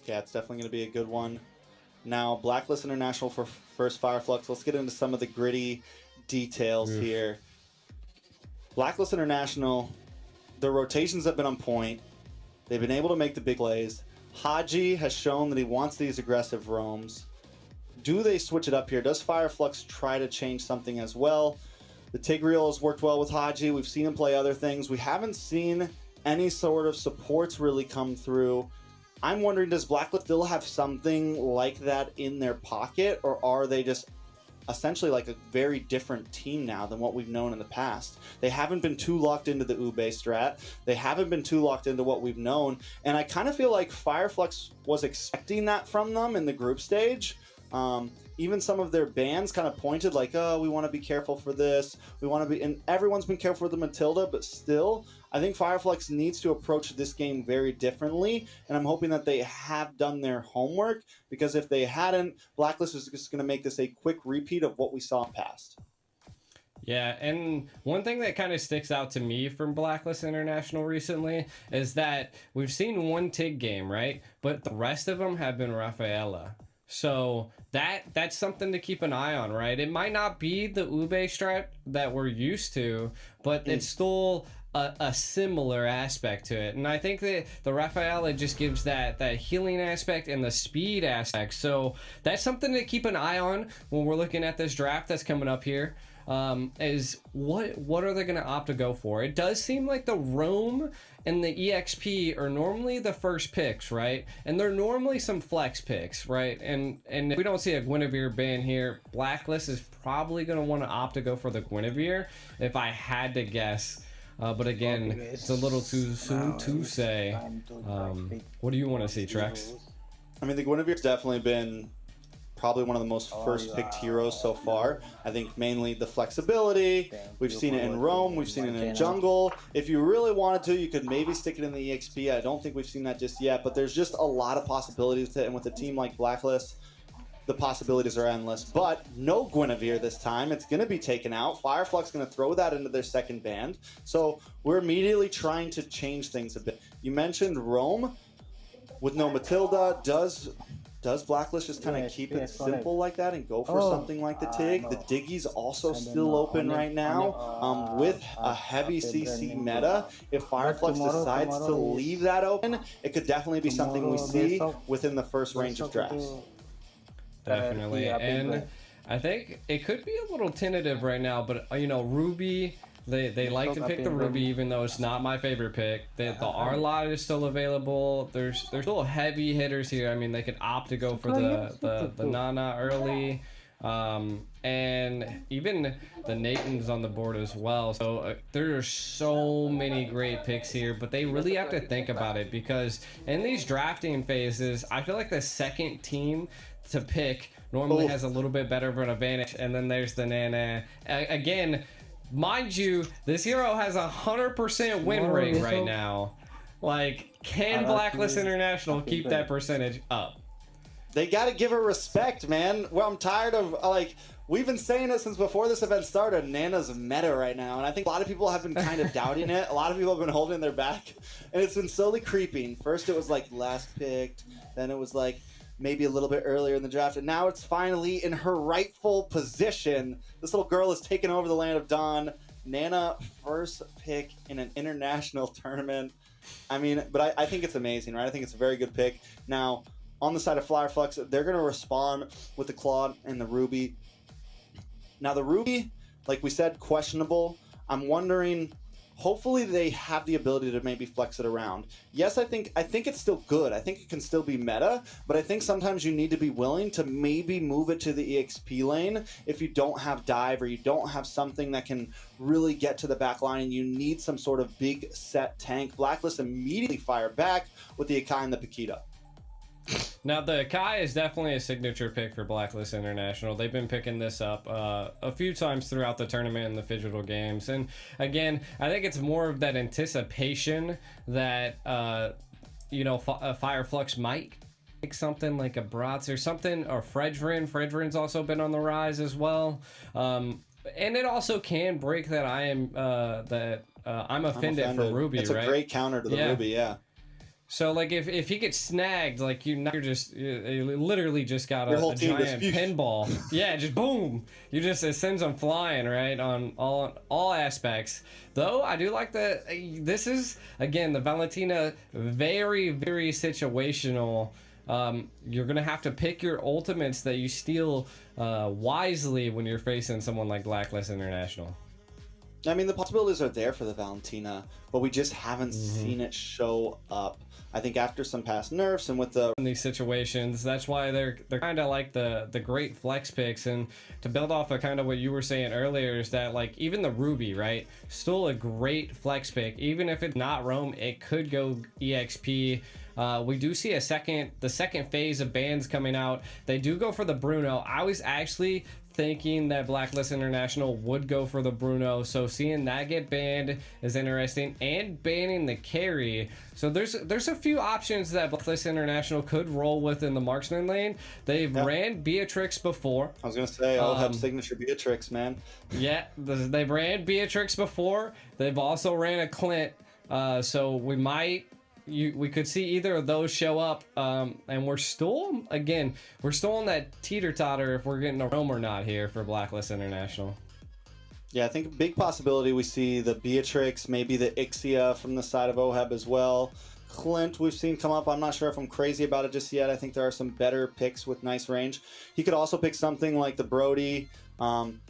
Yeah, it's definitely going to be a good one. Now, BLACKLIST International for first Flux. Let's get into some of the gritty details here. BLACKLIST International. Their rotations have been on point. They've been able to make the big plays. Haji has shown that he wants these aggressive roams. Do they switch it up here? Does Flux try to change something as well? The Tigreal has worked well with Haji. We've seen him play other things. We haven't seen any sort of supports really come through. I'm wondering, does BLACKLIST still have something like that in their pocket, or are they just essentially like a very different team now than what we've known in the past? They haven't been too locked into the Ube strat. They haven't been too locked into what we've known. And I kind of feel like Flux was expecting that from them in the group stage. Even some of their bans kind of pointed like, oh, we want to be careful for this. We want to be, and everyone's been careful for the Matilda, but still, I think Flux needs to approach this game very differently. And I'm hoping that they have done their homework, because if they hadn't, BLACKLIST is just going to make this a quick repeat of what we saw in the past. Yeah, and one thing that kind of sticks out to me from BLACKLIST International recently is that we've seen one TIG game, right? But the rest of them have been Rafaela. So that's something to keep an eye on, right? It might not be the Ube strat that we're used to, but it's still a similar aspect to it. And I think that the Rafaela just gives that healing aspect and the speed aspect. So that's something to keep an eye on when we're looking at this draft that's coming up here. Is what are they going to opt to go for? It does seem like the Roam and the EXP are normally the first picks, right? And they're normally some flex picks, right? And if we don't see a Guinevere ban here, BLACKLIST is probably going to want to opt to go for the Guinevere, if I had to guess. But again, it's a little too soon to say. What do you want to see, Trex? I mean, the Guinevere's definitely been probably one of the most first picked heroes so far. I think mainly the flexibility. We've seen it in Roam. We've seen it in Jungle. If you really wanted to, you could maybe stick it in the EXP. I don't think we've seen that just yet, but there's just a lot of possibilities with it. And with a team like BLACKLIST, the possibilities are endless. But no Guinevere this time. It's going to be taken out. Flux going to throw that into their second band. So we're immediately trying to change things a bit. You mentioned Roam with no Matilda. Does BLACKLIST just kind of keep it simple like that and go for something like the TIG? The Diggy's also still open right now with a heavy CC meta. If Flux decides to leave that open, it could definitely be something we see within the first range of drafts. Definitely. And I think it could be a little tentative right now, but you know, Ruby, they like to pick the Ruby, even though it's not my favorite pick. The R-Lot is still available. There's still heavy hitters here. I mean, they could opt to go for the Nana early. And even the Nathan's on the board as well. So there are so many great picks here, but they really have to think about it, because in these drafting phases, I feel like the second team to pick normally has a little bit better of an advantage. And then there's the Nana. Again, mind you, this hero has 100% win rate right now. Like, can BLACKLIST International keep that percentage up? They got to give her respect, man. Well, I'm tired of, like, we've been saying it since before this event started. Nana's meta right now, and I think a lot of people have been kind of doubting it. A lot of people have been holding their back, and it's been slowly creeping. First it was like last picked, then it was like maybe a little bit earlier in the draft, and now it's finally in her rightful position. This little girl has taken over the land of Dawn. Nana, first pick in an international tournament. I mean, but I think it's amazing, right? I think it's a very good pick. Now, on the side of Flux, they're going to respond with the Claude and the Ruby. Now, the Ruby, like we said, questionable. I'm wondering, hopefully they have the ability to maybe flex it around. Yes, I think it's still good. I think it can still be meta, but I think sometimes you need to be willing to maybe move it to the EXP lane if you don't have dive or you don't have something that can really get to the back line and you need some sort of big set tank. Blacklist immediately fire back with the Akai and the Paquita. Now, the Kai is definitely a signature pick for Blacklist International. They've been picking this up a few times throughout the tournament and the digital games. And again, I think it's more of that anticipation that, Fire Flux might pick something like a Bratz or something, or Fredrin. Fredrin's also been on the rise as well. And it also can break that I'm offended for Ruby, it's right? It's a great counter to the Ruby, yeah. So, like, if he gets snagged, like, you literally just got a giant pinball. Yeah, just boom. It sends them flying, right, on all aspects. Though, I do like this is, again, the Valentina, very, very situational. You're going to have to pick your ultimates that you steal wisely when you're facing someone like Blacklist International. I mean, the possibilities are there for the Valentina, but we just haven't seen it show up. I think after some past nerfs and with in these situations, that's why they're kind of like the great flex picks. And to build off of kind of what you were saying earlier is that, like, even the Ruby, right, still a great flex pick. Even if it's not Roam, it could go EXP. We do see the second phase of bans coming out. They do go for the Bruno. I was actually thinking that Blacklist International would go for the Bruno, so seeing that get banned is interesting, and banning the carry. So there's a few options that Blacklist International could roll with in the marksman lane. They've ran Beatrix before. I was gonna say, I'll have signature Beatrix, man. Yeah, they've ran Beatrix before. They've also ran a Clint, so we could see either of those show up, and we're still in that teeter-totter if we're getting a roam or not here for Blacklist International. Yeah, I think a big possibility we see the Beatrix, maybe the Ixia from the side of OHEB as well. Clint we've seen come up. I'm not sure if I'm crazy about it just yet. I think there are some better picks with nice range. He could also pick something like the Brody.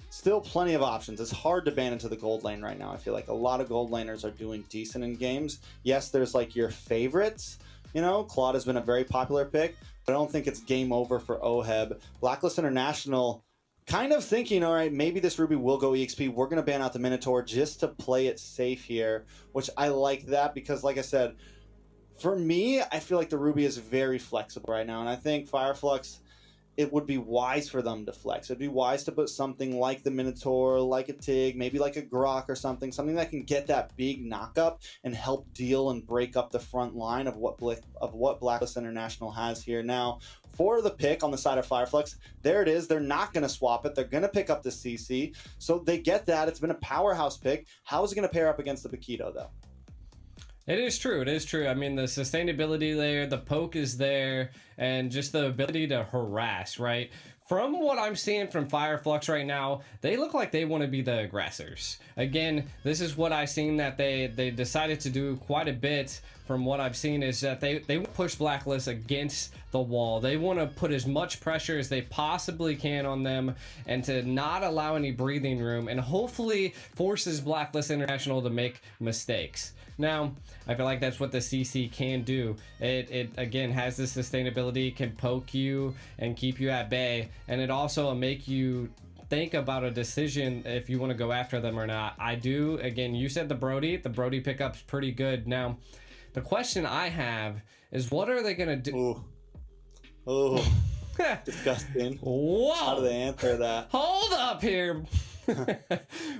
Still plenty of options. It's hard to ban into the gold lane right now. I feel like a lot of gold laners are doing decent in games. Yes, there's like your favorites. Claude has been a very popular pick, but I don't think it's game over for OHEB. Blacklist International kind of thinking, all right, maybe this Ruby will go EXP. We're going to ban out the Minotaur just to play it safe here, which I like that because, like I said, for me, I feel like the Ruby is very flexible right now, and I think Fireflux, it would be wise for them to flex. It'd be wise to put something like the Minotaur, like a Tig, maybe like a Grok or something that can get that big knockup and help deal and break up the front line of what Blacklist International has here. Now, for the pick on the side of Fireflux, there it is. They're not going to swap it. They're going to pick up the CC. So they get that. It's been a powerhouse pick. How is it going to pair up against the Paquito, though? It is true. It is true. I mean, the sustainability there, the poke is there, and just the ability to harass, right? From what I'm seeing from Fireflux right now, they look like they want to be the aggressors. Again, this is what I've seen that they decided to do quite a bit. From what I've seen is that they push Blacklist against the wall. They want to put as much pressure as they possibly can on them and to not allow any breathing room, and hopefully forces Blacklist International to make mistakes. Now, I feel like that's what the CC can do. It again has the sustainability, can poke you and keep you at bay, and it also make you think about a decision if you want to go after them or not. I do. Again, you said the Brody pickup's pretty good. Now, the question I have is, what are they gonna do? Oh, disgusting. Whoa! How do they answer that? Hold up here.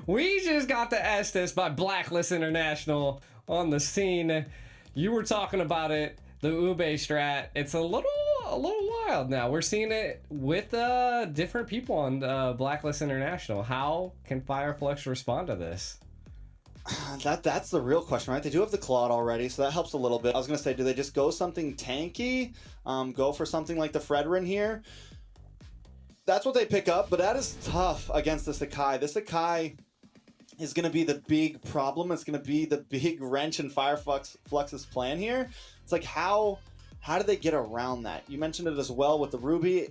We just got the Estes by Blacklist International on the scene. You were talking about it, the Ube strat. It's a little wild now. We're seeing it with different people on Blacklist International. How can Fireflux respond to this? That's the real question, right? They do have the Claude already, so that helps a little bit. I was going to say, do they just go something tanky? Go for something like the Fredrin here? That's what they pick up, but that is tough against this Akai. This Akai is going to be the big problem. It's going to be the big wrench in Fireflux's plan here. It's like, how do they get around that? You mentioned it as well with the Ruby.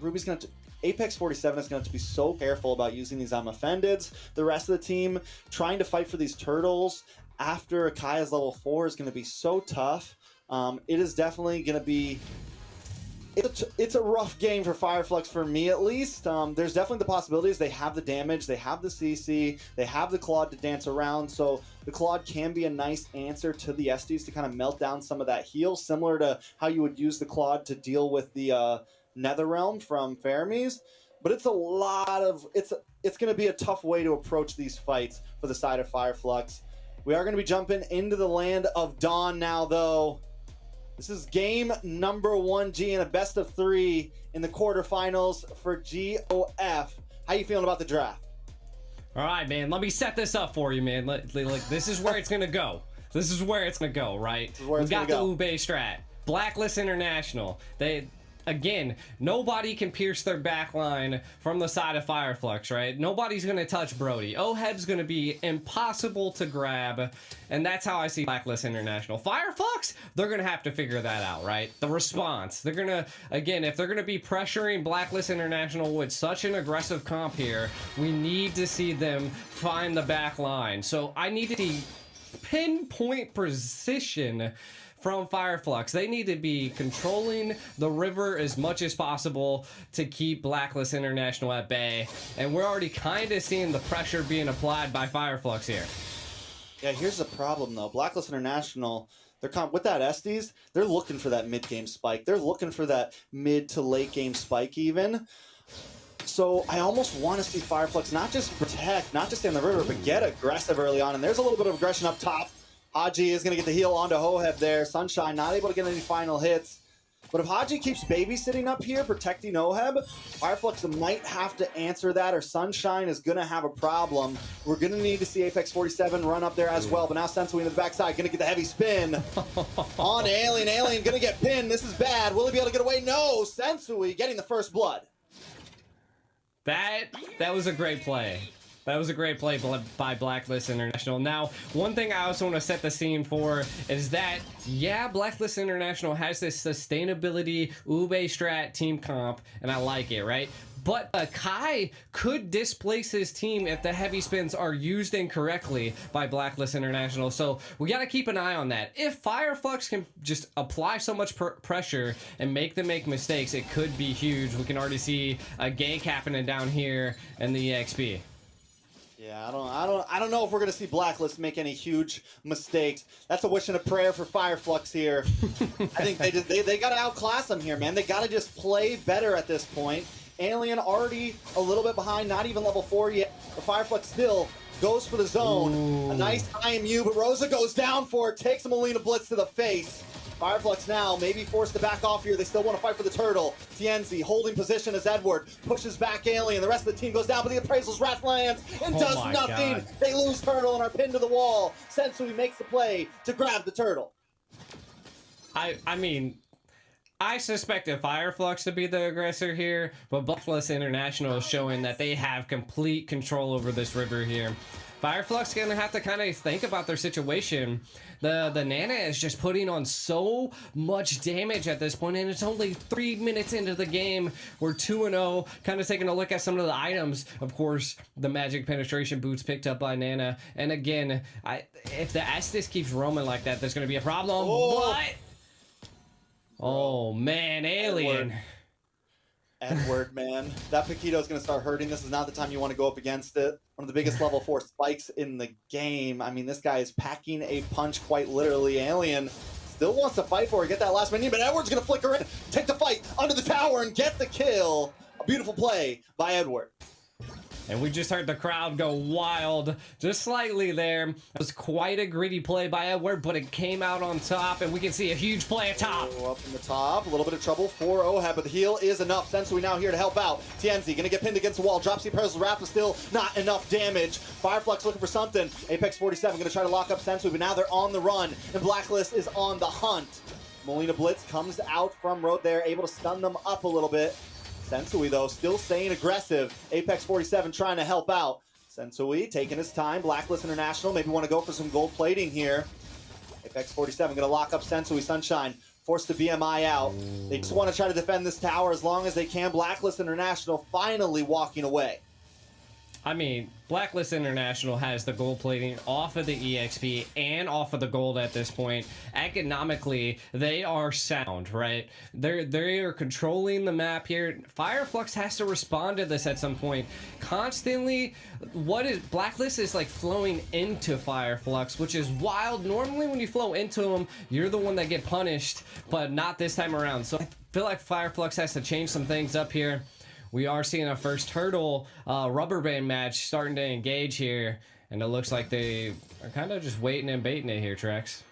Ruby's going to Apex 47 is going to have to be so careful about using these I'm Offendeds. The rest of the team trying to fight for these turtles after Akaya's level 4 is going to be so tough. It is definitely going to be... It's a rough game for Fireflux for me, at least. There's definitely the possibilities. They have the damage, they have the CC, they have the Claude to dance around, so the Claude can be a nice answer to the Estes to kind of melt down some of that heal, similar to how you would use the Claude to deal with the Netherrealm from Fermis. But it's a lot of... It's going to be a tough way to approach these fights for the side of Fireflux. We are going to be jumping into the land of Dawn now, though. This is game number 1G in a best of 3 in the quarterfinals for GOF. How you feeling about the draft? All right, man. Let me set this up for you, man. Like this is where it's gonna go. This is where it's gonna go, right? We got the Ube strat, Blacklist International. Again, nobody can pierce their backline from the side of Fireflux, right? Nobody's going to touch Brody. Oheb's going to be impossible to grab, and that's how I see Blacklist International. Fireflux, they're going to have to figure that out, right? The response. They're going to, again, if they're going to be pressuring Blacklist International with such an aggressive comp here, we need to see them find the back line. So I need to see pinpoint precision from Fireflux. They need to be controlling the river as much as possible to keep Blacklist International at bay. And we're already kind of seeing the pressure being applied by Fireflux here. Yeah, here's the problem, though. Blacklist International, with that Estes, they're looking for that mid-game spike. They're looking for that mid to late-game spike, even. So I almost want to see Fireflux not just protect, not just stay on the river, but get aggressive early on. And there's a little bit of aggression up top. Haji is going to get the heal onto Hoheb there. Sunshine not able to get any final hits. But if Haji keeps babysitting up here, protecting Oheb, Fireflux might have to answer that, or Sunshine is going to have a problem. We're going to need to see Apex 47 run up there as well. But now Sensui in the backside, going to get the heavy spin on Alien. Alien going to get pinned. This is bad. Will he be able to get away? No. Sensui getting the first blood. That was a great play. That was a great play by Blacklist International. Now, one thing I also want to set the scene for is that, yeah, Blacklist International has this sustainability Ube strat team comp, and I like it, right? But Kai could displace his team if the heavy spins are used incorrectly by Blacklist International. So we got to keep an eye on that. If Fireflux can just apply so much pressure and make them make mistakes, it could be huge. We can already see a gank happening down here in the EXP. Yeah, I don't know if we're gonna see Blacklist make any huge mistakes. That's a wish and a prayer for Fireflux here. I think they gotta outclass them here, man. They gotta just play better at this point. Alien already a little bit behind, not even level 4 yet. But Fireflux still goes for the zone. Ooh. A nice IMU, but Rosa goes down for it, takes a Molina Blitz to the face. Fireflux now maybe forced to back off here. They still want to fight for the turtle. Tienzi holding position as Edward pushes back Alien. The rest of the team goes down, but the Appraisal's Wrath lands and does nothing. God. They lose turtle and are pinned to the wall. Sensui makes the play to grab the turtle. I mean, I suspected Fireflux to be the aggressor here, but Blacklist International is showing that they have complete control over this river here. Fireflux gonna have to kind of think about their situation. The Nana is just putting on so much damage at this point, and it's only 3 minutes into the game. We're 2-0, kind of taking a look at some of the items. Of course, the magic penetration boots picked up by Nana. And again, if the Estes keeps roaming like that, there's gonna be a problem. Oh. What? Oh man, Alien. Edward, man. That Paquito is going to start hurting. This is not the time you want to go up against it. One of the biggest level 4 spikes in the game. I mean, this guy is packing a punch quite literally. Alien still wants to fight for it, get that last minion, but Edward's going to flicker in, take the fight under the tower, and get the kill. A beautiful play by Edward. And we just heard the crowd go wild just slightly there. It was quite a gritty play by Edward, but it came out on top, and we can see a huge play at top. Oh, up in the top, a little bit of trouble for Oheb, but the heal is enough. Sensui now here to help out. Tienzi gonna get pinned against the wall. Drops the Appraisal's Wrath, but still not enough damage. Fireflux looking for something. Apex 47 gonna try to lock up Sensui, but now they're on the run, and Blacklist is on the hunt. Molina Blitz comes out from road there, able to stun them up a little bit. Sensui, though, still staying aggressive. Apex 47 trying to help out. Sensui taking his time. Blacklist International maybe want to go for some gold plating here. Apex 47 going to lock up Sensui. Sunshine forced the BMI out. They just want to try to defend this tower as long as they can. BLACKLIST International finally walking away. I mean, BLACKLIST International has the gold plating off of the EXP and off of the gold at this point. Economically, they are sound, right? They are controlling the map here. Fireflux has to respond to this at some point. Constantly, BLACKLIST is like flowing into Fireflux, which is wild. Normally, when you flow into them, you're the one that get punished, but not this time around. So I feel like Fireflux has to change some things up here. We are seeing a first turtle rubber band match starting to engage here, and it looks like they are kind of just waiting and baiting it here, Trex.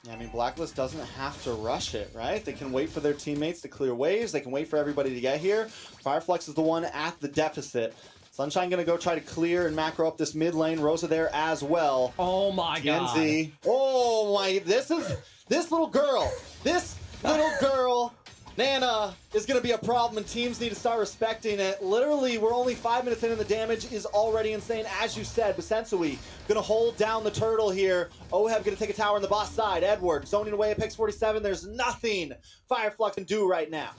Yeah, I mean, BLACKLIST doesn't have to rush it, right? They can wait for their teammates to clear waves. They can wait for everybody to get here. Fireflux is the one at the deficit. Sunshine gonna go try to clear and macro up this mid lane. Rosa there as well. Oh my god. TNZ. Oh my, this little girl. This little girl. Nana is going to be a problem, and teams need to start respecting it. Literally, we're only 5 minutes in, and the damage is already insane, as you said. But Sensui going to hold down the turtle here. Oheb going to take a tower on the boss side. Edward zoning away Apex 47. There's nothing Fireflux can do right now.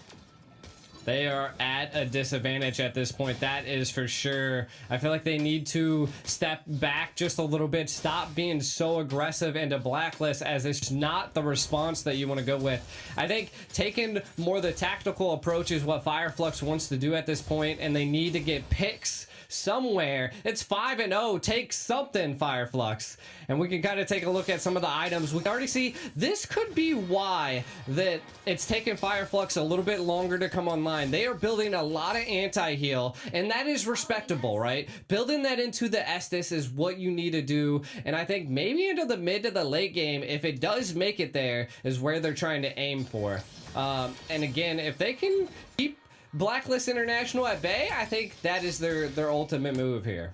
They are at a disadvantage at this point, that is for sure. I feel like they need to step back just a little bit, stop being so aggressive into BLACKLIST, as it's not the response that you want to go with. I think taking more the tactical approach is what Fireflux wants to do at this point, and they need to get picks somewhere. It's 5-0. Take something, Fireflux. And we can kind of take a look at some of the items. We can already see this could be why that it's taken Fireflux a little bit longer to come online. They are building a lot of anti-heal, and that is respectable, right? Building that into the Estus is what you need to do, and I think maybe into the mid to the late game, if it does make it there, is where they're trying to aim for. And again, if they can keep BLACKLIST International at bay, I think that is their ultimate move here.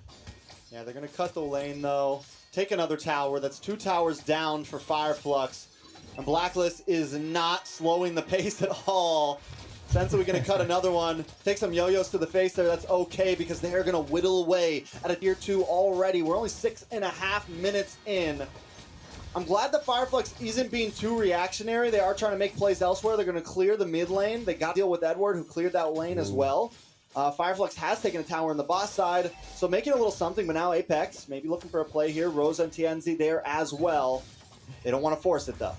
Yeah, they're going to cut the lane, though. Take another tower. That's 2 towers down for Fireflux. And BLACKLIST is not slowing the pace at all. Sensui going to cut another one. Take some yo-yos to the face there. That's okay, because they are going to whittle away at a tier 2 already. We're only 6.5 minutes in. I'm glad that Fireflux isn't being too reactionary. They are trying to make plays elsewhere. They're going to clear the mid lane. They got to deal with Edward, who cleared that lane as well. Fireflux has taken a tower on the boss side, so making a little something, but now Apex maybe looking for a play here. Rosa and TNZ there as well. They don't want to force it, though.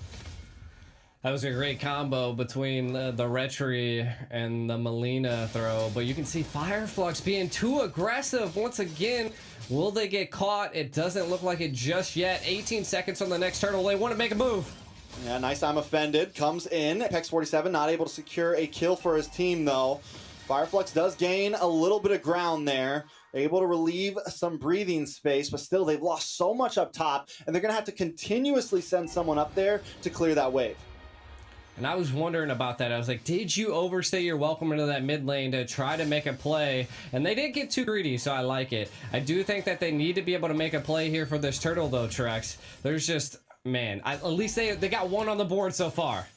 That was a great combo between the Retri and the Melina throw, but you can see Fireflux being too aggressive once again. Will they get caught? It doesn't look like it just yet. 18 seconds on the next turtle. They want to make a move. Yeah, nice. I'm offended. Comes in. Apex 47 not able to secure a kill for his team, though. Fireflux does gain a little bit of ground there. They're able to relieve some breathing space, but still they've lost so much up top, and they're going to have to continuously send someone up there to clear that wave. And I was wondering about that. I was like, did you overstay your welcome into that mid lane to try to make a play? And they didn't get too greedy, so I like it. I do think that they need to be able to make a play here for this turtle, though, Trex. There's just, man, at least they got one on the board so far.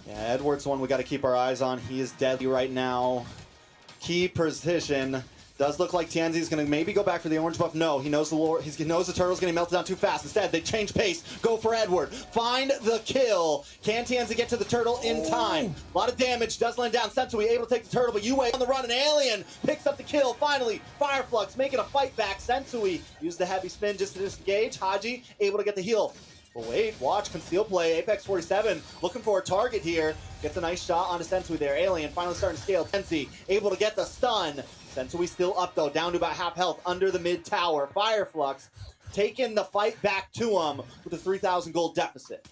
Yeah, Edward's one we got to keep our eyes on. He is deadly right now. Key position. Does look like Tianzi's going to maybe go back for the orange buff. No, he knows he knows the turtle's going to melt down too fast. Instead, they change pace. Go for Edward. Find the kill. Can Tianzi get to the turtle in time? A lot of damage. Does land down. Sensui able to take the turtle, but Yue on the run. An alien picks up the kill. Finally, Fireflux making a fight back. Sensui used the heavy spin just to disengage. Haji able to get the heal. But wait, watch, conceal play. Apex 47 looking for a target here. Gets a nice shot onto Sensui there. Alien finally starting to scale. Tensi able to get the stun. Sensui still up though, down to about half health under the mid tower. Fireflux taking the fight back to him with a 3,000 gold deficit.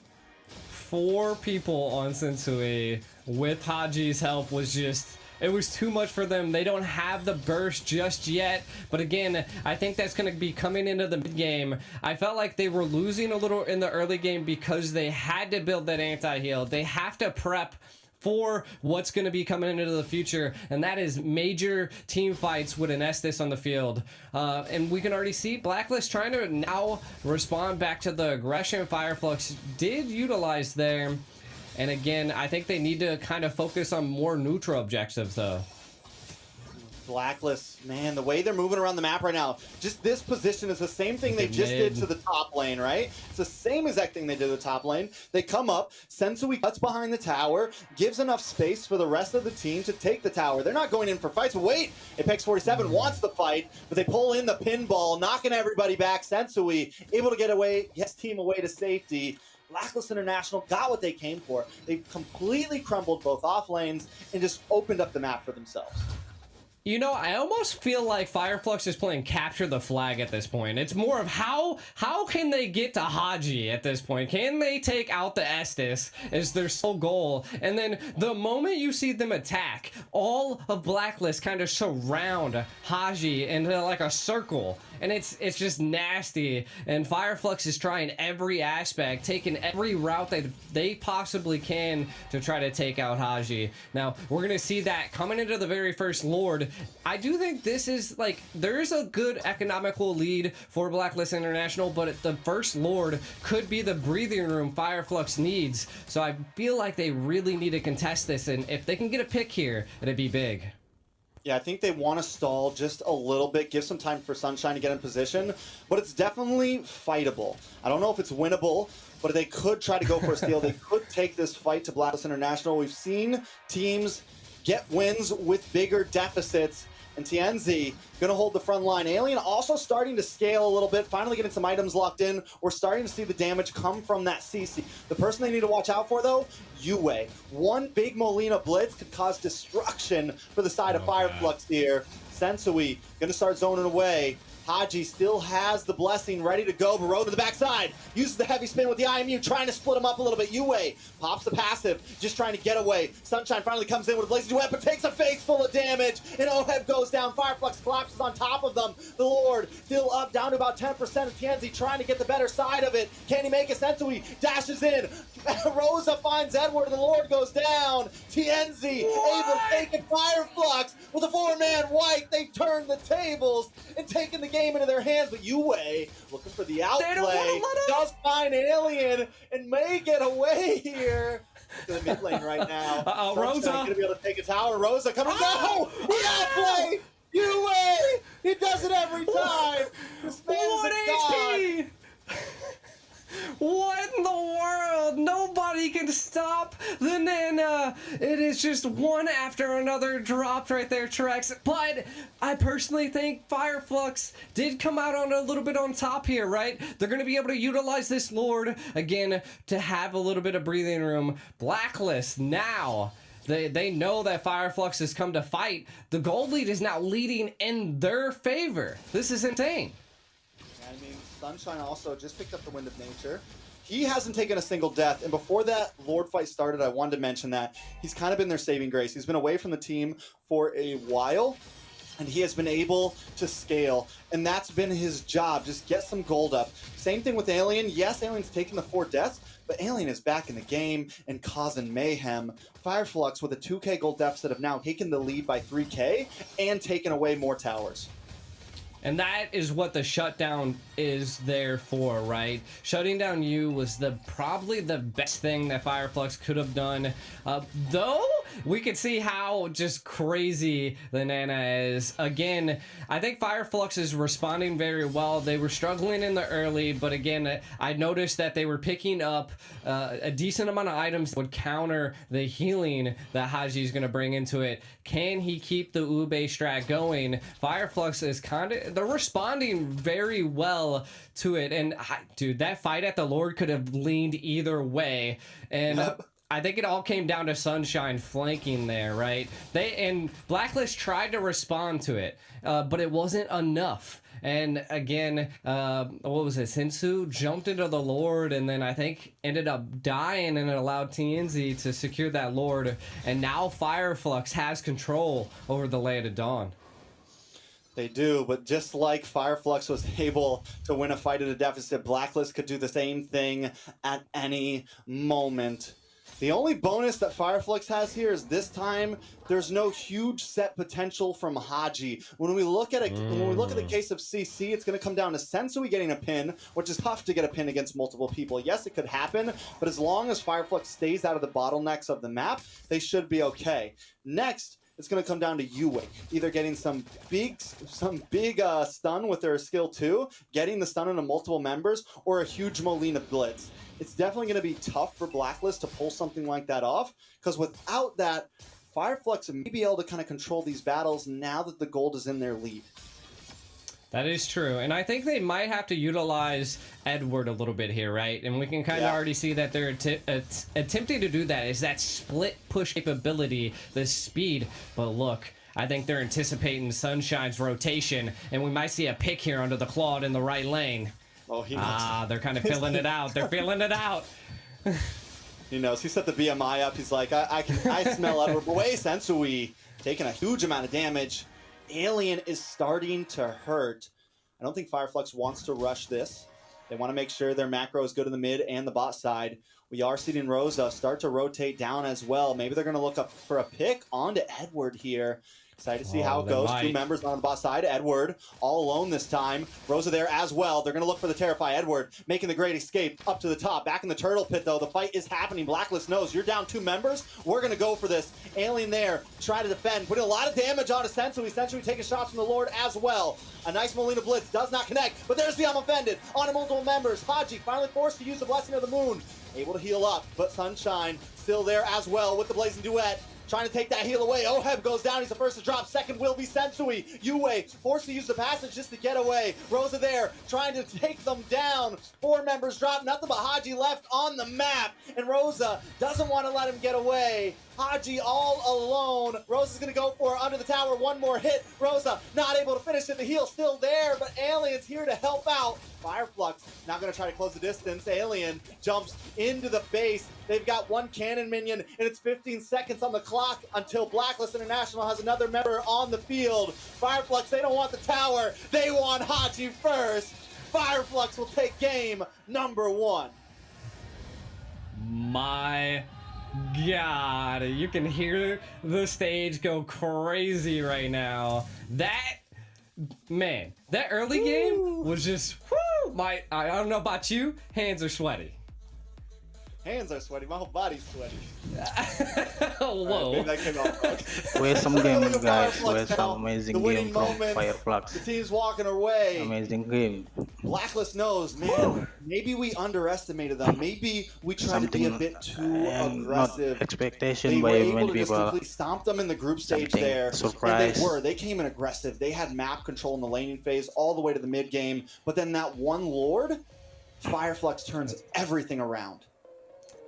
4 people on Sensui with Haji's help was just... It was too much for them. They don't have the burst just yet. But again, I think that's going to be coming into the mid game. I felt like they were losing a little in the early game because they had to build that anti-heal. They have to prep for what's going to be coming into the future, and that is major team fights with an Estus on the field. And we can already see BLACKLIST trying to now respond back to the aggression Fireflux did utilize there. And again, I think they need to kind of focus on more neutral objectives, though. BLACKLIST, man, the way they're moving around the map right now, just this position is the same thing they just did to the top lane, right? It's the same exact thing they did to the top lane. They come up, Sensui cuts behind the tower, gives enough space for the rest of the team to take the tower. They're not going in for fights, but wait, Apex 47 wants the fight, but they pull in the pinball, knocking everybody back. Sensui able to get away, his team away to safety. BLACKLIST International got what they came for. They completely crumbled both off lanes and just opened up the map for themselves. You know, I almost feel like Fireflux is playing capture the flag at this point. It's more of how can they get to Haji at this point? Can they take out the Estes as their sole goal? And then the moment you see them attack, all of BLACKLIST kind of surround Haji into like a circle. And it's just nasty. And Fireflux is trying every aspect, taking every route that they possibly can to try to take out Haji. Now, we're going to see that coming into the very first Lord. I do think this is like, there is a good economical lead for BLACKLIST International, but the first Lord could be the breathing room Fireflux needs. So I feel like they really need to contest this. And if they can get a pick here, it'd be big. Yeah, I think they want to stall just a little bit, give some time for Sunshine to get in position, but it's definitely fightable. I don't know if it's winnable, but they could try to go for a steal. They could take this fight to BLACKLIST International. We've seen teams get wins with bigger deficits, and TNZ gonna hold the front line. Alien also starting to scale a little bit, finally getting some items locked in. We're starting to see the damage come from that CC. The person they need to watch out for, though, Yue. One big Molina blitz could cause destruction for the side of Fireflux here. Sensui gonna start zoning away. Haji still has the blessing ready to go, but road to the backside. Uses the heavy spin with the IMU, trying to split him up a little bit. Yue pops the passive, just trying to get away. Sunshine finally comes in with a blazing weapon, takes a face full of damage, and Oheb goes down. Fireflux collapses on top of them. The Lord still up, down to about 10% of TNZ, trying to get the better side of it. Can he make it? Sensui dashes in. Rosa finds Edward, and the Lord goes down. TNZ able to take it. Fireflux with a 4-man white. They turn the tables and taking the game into their hands, but Yue looking for the outplay. Does find Alien and may get away here to the mid lane right now. Rosa gonna be able to take a tower. Rosa coming down. The outplay. Yue. He does it every time. This man is a god. What in the world? Nobody can stop the Nana. It is just one after another dropped right there, Trex. But I personally think Fireflux did come out on a little bit on top here, right? They're going to be able to utilize this Lord again to have a little bit of breathing room. BLACKLIST now. They know that Fireflux has come to fight. The gold lead is now leading in their favor. This is insane. I mean, Sunshine also just picked up the Wind of Nature. He hasn't taken a single death, and before that Lord fight started, I wanted to mention that he's kind of been their saving grace. He's been away from the team for a while, and he has been able to scale, and that's been his job, just get some gold up. Same thing with Alien. Yes, Alien's taking the 4 deaths, but Alien is back in the game and causing mayhem. Fireflux with a 2k gold deficit have now taken the lead by 3k and taken away more towers. And that is what the shutdown is there for, right? Shutting down you was probably the best thing that Fireflux could have done. Though, we could see how just crazy the Nana is. Again, I think Fireflux is responding very well. They were struggling in the early, but again, I noticed that they were picking up a decent amount of items that would counter the healing that Haji is going to bring into it. Can he keep the Ube strat going? Fireflux is they're responding very well to it, and dude, that fight at the Lord could have leaned either way, and I think it all came down to Sunshine flanking there, right? And BLACKLIST tried to respond to it, but it wasn't enough. And again, what was it? Sensu jumped into the Lord and then I think ended up dying, and it allowed TNZ to secure that Lord. And now Fireflux has control over the Lay of Dawn. They do, but just like Fireflux was able to win a fight at a deficit, BLACKLIST could do the same thing at any moment. The only bonus that Fireflux has here is this time there's no huge set potential from Haji. When we look at the case of CC, it's going to come down to Sensui getting a pin, which is tough to get a pin against multiple people. Yes, it could happen, but as long as Fireflux stays out of the bottlenecks of the map, they should be okay. Next, it's going to come down to Yue either getting some big stun with their skill 2, getting the stun into multiple members, or a huge Molina blitz. It's definitely going to be tough for Blacklist to pull something like that off, because without that, Fireflux may be able to kind of control these battles now that the gold is in their lead. That is true, and I think they might have to utilize Edward a little bit here, right? And we can kind of already see that they're attempting to do that. Is that split push capability, the speed? But look, I think they're anticipating Sunshine's rotation, and we might see a pick here under the Claude in the right lane. Oh, he knows. They're kind of filling it out. They're feeling it out. He knows. He set the BMI up. He's like, I smell Edward. But wait, Sensui taking a huge amount of damage. Alien is starting to hurt. I don't think Fireflux wants to rush this. They want to make sure their macro is good in the mid and the bot side. We are seeing Rosa start to rotate down as well. Maybe they're going to look up for a pick onto Edward here. Excited to see how it goes. Might. 2 members on the bot side. Edward all alone this time. Rosa there as well. They're going to look for the Terrify. Edward making the great escape up to the top. Back in the turtle pit though. The fight is happening. Blacklist knows you're down 2 members. We're going to go for this. Alien there. Try to defend. Putting a lot of damage onto Sensui. Sensui taking shots from the Lord as well. A nice Molina Blitz. Does not connect. But there's the Unoffended. On multiple members. Haji finally forced to use the Blessing of the Moon. Able to heal up. But Sunshine still there as well with the Blazing Duet. Trying to take that heal away. Oheb goes down. He's the first to drop. Second will be Sensui. Yue forced to use the passage just to get away. Rosa there trying to take them down. 4 members drop. Nothing but Haji left on the map. And Rosa doesn't want to let him get away. Haji all alone. Rosa's going to go for it under the tower. 1 more hit. Rosa not able to finish it. The heal still there, but Alien's here to help out. Fireflux not going to try to close the distance. Alien jumps into the base. They've got 1 cannon minion, and it's 15 seconds on the clock until Blacklist International has another member on the field. Fireflux, they don't want the tower. They want Haji first. Fireflux will take game number 1. My God, you can hear the stage go crazy right now. That early game was just, whoo, I don't know about you, hands are sweaty. Hands are sweaty. My whole body's sweaty. Whoa. Maybe that came out wrong. Where's some game, Look at guys? Fireflux Where's now. some amazing The winning game from moment. Fireflux? The team's walking away. Amazing game. Blacklist knows, man, maybe we underestimated them. Maybe we tried to be a bit too Not aggressive. expectation They were by able many to just people. completely stomp them in the group stage Something there. surprise. And they came in aggressive. They had map control in the laning phase all the way to the mid game. But then that one Lord, Fireflux turns everything around.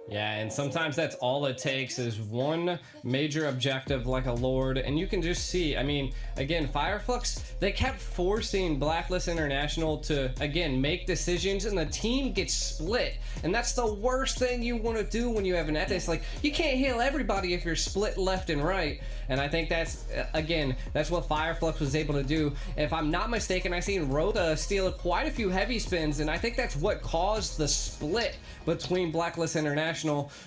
Yeah, and sometimes that's all it takes is one major objective like a Lord, and you can just see, I mean, again, Fireflux, they kept forcing Blacklist International to, again, make decisions, and the team gets split, and that's the worst thing you want to do when you have an Ethos. Like, you can't heal everybody if you're split left and right, and I think that's, again, that's what Fireflux was able to do. If I'm not mistaken, I seen Rhoda steal quite a few heavy spins, and I think that's what caused the split between Blacklist International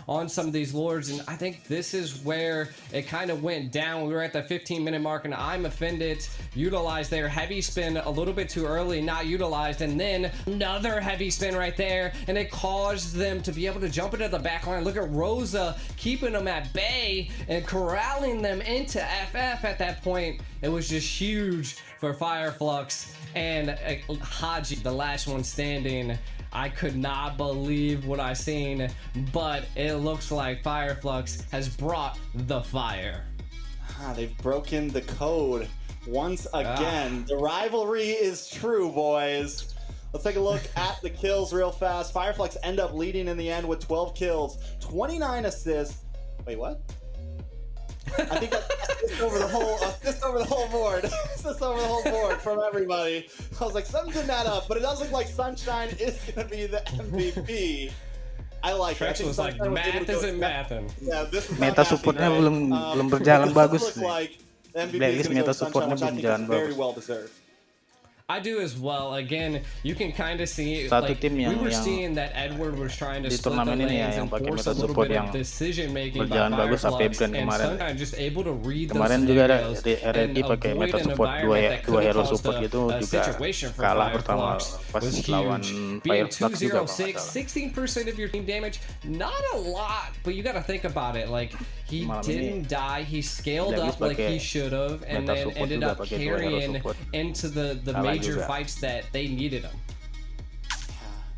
on some of these Lords, and I think this is where it kind of went down. We were at the 15-minute mark, and I'm offended. Utilized their heavy spin a little bit too early, not utilized, and then another heavy spin right there, and it caused them to be able to jump into the back line. Look at Rosa keeping them at bay and corralling them into FF at that point. It was just huge for Fireflux and Haji, the last one standing. I could not believe what I seen, but it looks like Fireflux has brought the fire. They've broken the code once again. The rivalry is true, boys. Let's take a look at the kills real fast. Fireflux end up leading in the end with 12 kills, 29 assists. Wait, what? I think that's just over the whole board. Just over the whole board from everybody. I was like, something didn't add up, but it does look like Sunshine is going to be the MVP. I like it. I Trex think was like, Sunshine math isn't mathin'. Yeah, this is Meta not supportnya happening, belum berjalan bagus. Look like the MVP is Blacklist gonna go meta with Sunshine, supportnya which I belum think is jalan very bagus. well deserved. I do as well. Again, you can kind of see Satu like tim we yang were seeing that Edward was trying to di split the turnamen ini ya, lanes yang and pakai force a meta little support bit yang of decision making by berjalan bagus sampai Fireflux, brand and kemarin. Sunshine just able to read those Kemarin juga ada scenarios di and RRQ pakai avoid meta an support environment that dua could have hero caused support gitu a juga situation for kalah pertama Fireflux pas was lawan huge. Being Fireflux juga kalau 206, nggak salah. 16% of your team damage, not a lot, but you got to think about it. Like he Malam didn't ini die, he scaled Blacklist up like pakai he should have, and meta then support ended juga, up pakai dua hero carrying support. into the Kalah major juga. fights that they needed him.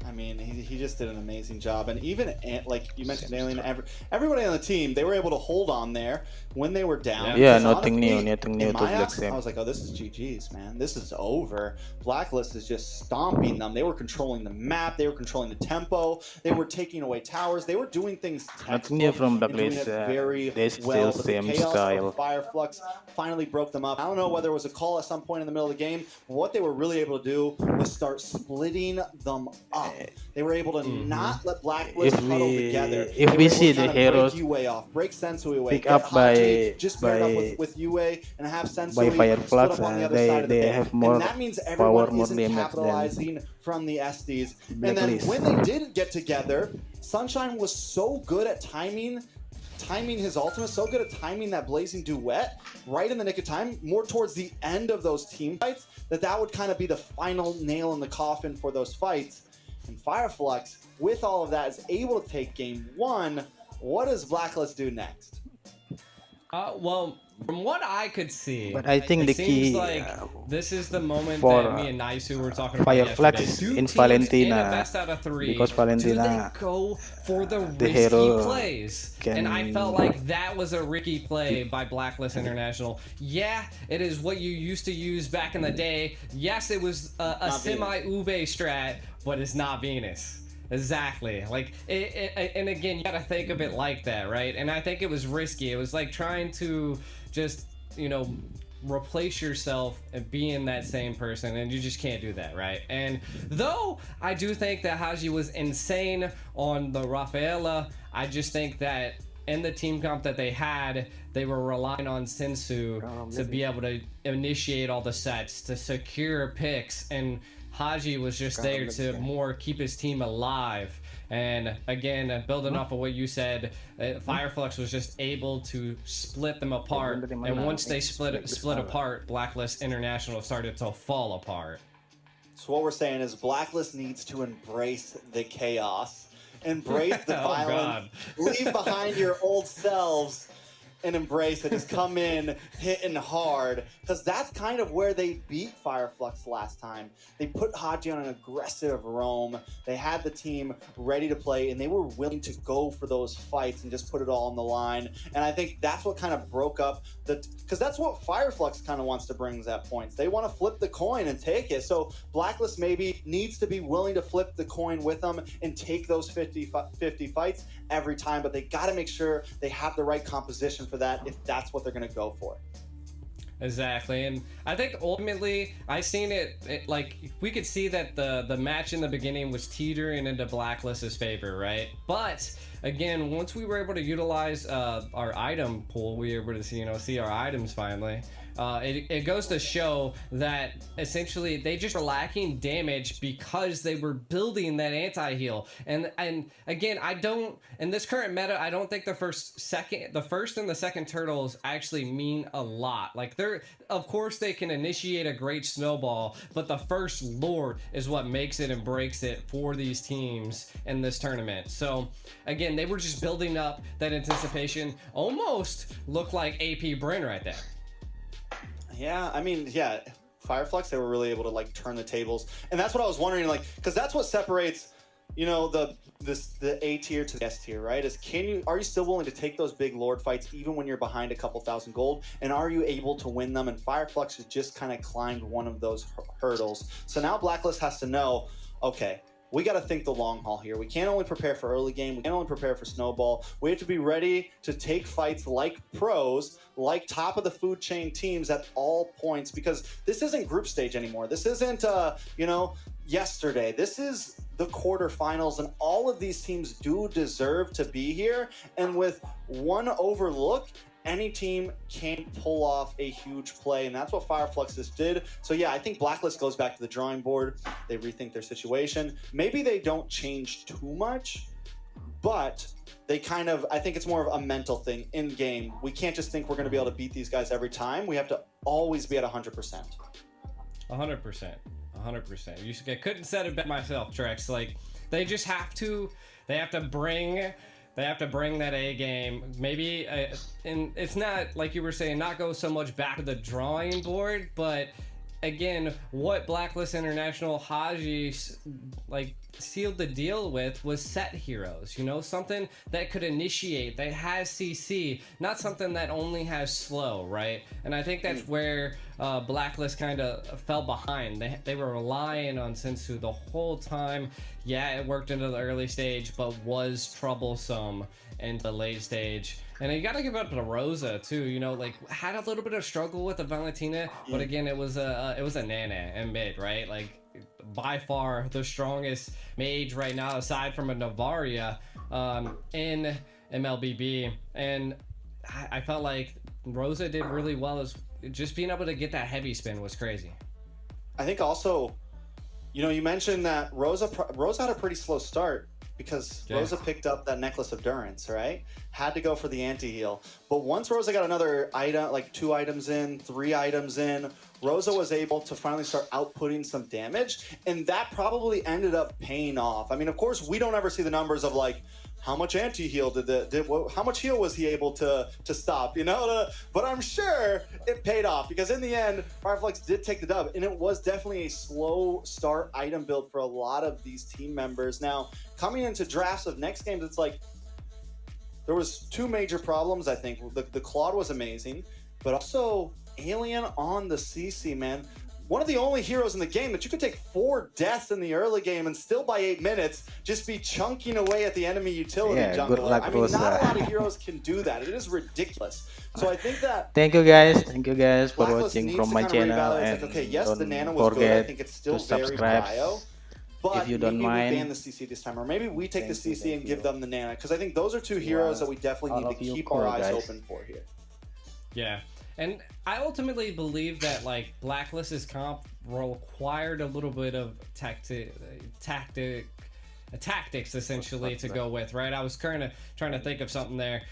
I mean, he just did an amazing job, and even like you mentioned, Alien, everybody on the team, they were able to hold on there when they were down. Yeah, Because nothing new honestly, to in my Black eyes, Sam. I was like, oh, this is GG's, man. This is over. Blacklist is just stomping them. They were controlling the map. They were controlling the tempo. They were taking away towers. They were doing things Nothing new from and doing Blacklist. it very They well. still But the same chaos style. of Fireflux finally broke them up. I don't know whether it was a call at some point in the middle of the game. But what they were really able to do was start splitting them up. They were able to not let Blacklist If huddle we- together. if They we were able see to the kind of heroes break Yue off, break Sensui away, pick get up by- Hachi just paired up by- with Yue and have Sensui by Fireflux, split up on the other side of the they pit. have more and that means power, everyone more isn't damage than capitalizing from the SDs. And then Blacklist. when they did get together, Sunshine was so good at timing his ultimate, so good at timing that blazing duet right in the nick of time, more towards the end of those team fights, that would kind of be the final nail in the coffin for those fights. And Fireflux, with all of that, is able to take game one. What does Blacklist do next? Well, from what I could see, But I think it the seems key, like this is the moment for, that me and Naisu were talking about Fireflux yesterday. Two in teams Valentina, in a best out of three. because Valentina, do they go for the the risky hero plays? can- And I felt like that was a risky play by Blacklist International. Yeah, it is what you used to use back in the day. Yes, it was a Not semi-Ube strat, but it's not Venus. Exactly. Like, and again, you gotta think of it like that, right? And I think it was risky. It was like trying to just, replace yourself and being that same person, and you just can't do that, right? And though I do think that Haji was insane on the Rafaela, I just think that in the team comp that they had, they were relying on Sensu to be able to initiate all the sets, to secure picks, and Haji was just there to more keep his team alive. And again, building off of what you said, Fireflux was just able to split them apart. And once they split apart, Blacklist International started to fall apart. So what we're saying is Blacklist needs to embrace the chaos, embrace the violence, leave behind your old selves, and embrace it. Just come in hitting hard, because that's kind of where they beat Fireflux last time. They put Haji on an aggressive roam. They had the team ready to play, and they were willing to go for those fights and just put it all on the line. And I think that's what kind of broke up because that's what Fireflux kind of wants to bring at points. They want to flip the coin and take it. So Blacklist maybe needs to be willing to flip the coin with them and take those 50 fights every time, but they got to make sure they have the right composition for that if that's what they're going to go for. Exactly, and I think ultimately I seen it like we could see that the match in the beginning was teetering into Blacklist's favor, right? But again, once we were able to utilize our item pool, we were able to see our items finally. It goes to show that essentially they just were lacking damage because they were building that anti-heal. And again, in this current meta, I don't think the first and the second turtles actually mean a lot. Like of course they can initiate a great snowball, but the first Lord is what makes it and breaks it for these teams in this tournament. So again, they were just building up that anticipation. Almost looked like AP Bryn right there. Yeah, I mean, yeah, Fireflux, they were really able to like turn the tables, and that's what I was wondering, like, because that's what separates, the A tier to the S tier, right? Is are you still willing to take those big Lord fights even when you're behind a couple thousand gold, and are you able to win them? And Fireflux has just kind of climbed one of those hurdles. So now Blacklist has to know, okay, we got to think the long haul here. We can't only prepare for early game. We can't only prepare for snowball. We have to be ready to take fights like pros, like top of the food chain teams at all points, because this isn't group stage anymore. This isn't, yesterday. This is the quarterfinals, and all of these teams do deserve to be here. And with one overlook any team can pull off a huge play, and that's what Fireflux just did. So yeah, I think Blacklist goes back to the drawing board. They rethink their situation. Maybe they don't change too much, but they kind of, I think it's more of a mental thing in game. We can't just think we're going to be able to beat these guys every time. We have to always be at 100%. 100%. 100%. I couldn't said it better myself, Trex. Like, they just have to, they have to bring that A game. Maybe, and it's not, like you were saying, not go so much back to the drawing board, but again, what Blacklist International Hoshi like sealed the deal with was set heroes, you know, something that could initiate, that has CC, not something that only has slow, right? And I think that's where Blacklist kind of fell behind. They were relying on Sensu the whole time. Yeah, it worked into the early stage, but was troublesome into the late stage. And you got to give up to Rosa too. You know, like had a little bit of struggle with the Valentina, but again, it was a Nana in mid, right? Like by far the strongest mage right now, aside from a Navaria in MLBB. And I felt like Rosa did really well. As just being able to get that heavy spin was crazy. I think also, you know, you mentioned that Rosa had a pretty slow start, because Rosa picked up that Necklace of Durance, right? Had to go for the anti-heal. But once Rosa got another item, like 2 items in, 3 items in, Rosa was able to finally start outputting some damage, and that probably ended up paying off. I mean, of course, we don't ever see the numbers of like, how much anti-heal how much heal was he able to stop, you know? But I'm sure it paid off, because in the end, Fireflux did take the dub, and it was definitely a slow start item build for a lot of these team members. Now, coming into drafts of next games, it's like, there was 2 major problems, I think. The Claude was amazing, but also Alien on the CC, man. One of the only heroes in the game that you could take 4 deaths in the early game and still by 8 minutes just be chunking away at the enemy utility jungle. Good luck, I mean, Rosa. not a lot of heroes can do that. It is ridiculous. So I think that Thank you guys for Blacklist watching needs from to my kind of channel, reevaluate. and It's like, okay, yes, the Nano was good. I forget think it's still to very subscribe bio. But if you don't maybe mind. we ban the CC this time, or maybe we take the Thank CC you, and thank give you. them the Nana, because I think those are 2 heroes that we definitely all need of to you keep cool, our eyes guys. open for here. Yeah, and I ultimately believe that like Blacklist's comp required a little bit of tactics essentially to go with, right? I was kind of trying to think of something there.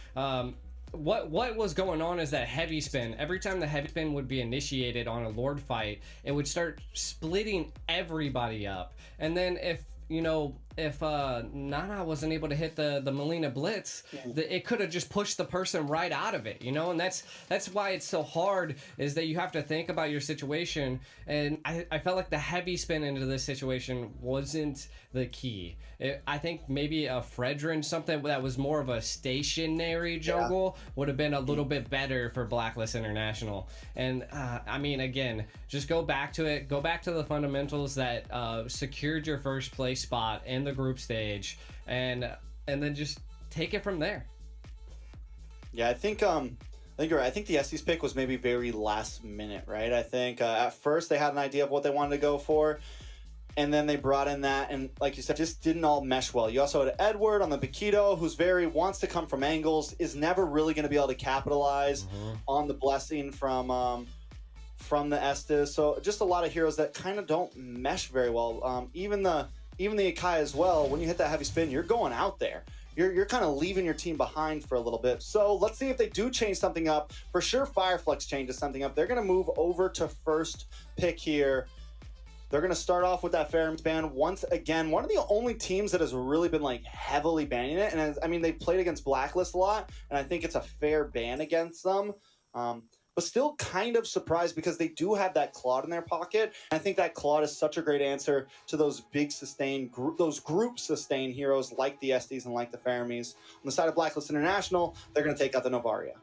What was going on is that heavy spin. Every time the heavy spin would be initiated on a Lord fight, it would start splitting everybody up. And then if Nana wasn't able to hit the Melina Blitz, it could have just pushed the person right out of it, you know? And that's why it's so hard, is that you have to think about your situation. And I felt like the heavy spin into this situation wasn't the key. I think maybe a Fredrin, something that was more of a stationary jungle, would have been a little bit better for Blacklist International. And I mean, again, just go back to it. Go back to the fundamentals that secured your first place spot in the group stage, and then just take it from there. Yeah, I think you're right. I think the Estes pick was maybe very last minute, right? I think at first they had an idea of what they wanted to go for, and then they brought in that, and like you said, just didn't all mesh well. You also had Edward on the Paquito, who's wants to come from angles, is never really going to be able to capitalize on the blessing from the Estes. So just a lot of heroes that kind of don't mesh very well. Even the Akai as well. When you hit that heavy spin, you're going out there. You're kind of leaving your team behind for a little bit. So let's see if they do change something up. For sure, Fireflux changes something up. They're going to move over to first pick here. They're going to start off with that Pheromones ban. Once again, one of the only teams that has really been like heavily banning it. And I mean, they played against Blacklist a lot, and I think it's a fair ban against them. But still kind of surprised, because they do have that Claude in their pocket. And I think that Claude is such a great answer to those big sustain, those group sustain heroes like the Estes and like the Pheromones. On the side of Blacklist International, they're going to take out the Novaria.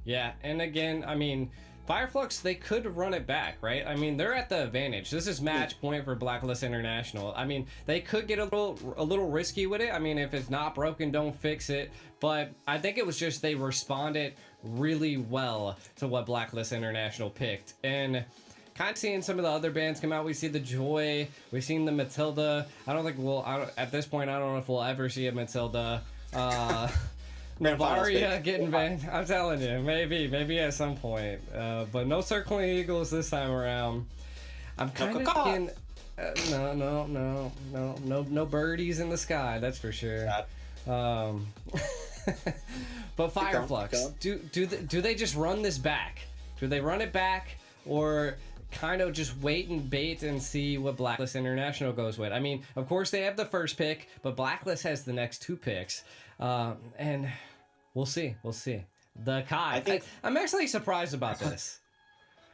Yeah, and again, I mean, Fireflux, they could run it back, right? I mean, they're at the advantage. This is match point for Blacklist International. I mean, they could get a little risky with it. I mean, if it's not broken, don't fix it. But I think it was just they responded really well to what Blacklist International picked. And kind of seeing some of the other bands come out. We see the Joy. We've seen the Matilda. At this point, I don't know if we'll ever see a Matilda. Bavaria getting banned. I'm telling you, maybe at some point. But no circling eagles this time around. I'm kind of thinking, no birdies in the sky. That's for sure. But Fireflux, do they just run this back? Do they run it back, or kind of just wait and bait and see what Blacklist International goes with? I mean, of course they have the first pick, but Blacklist has the next 2 picks, and we'll see. The Kai, I'm actually surprised about this.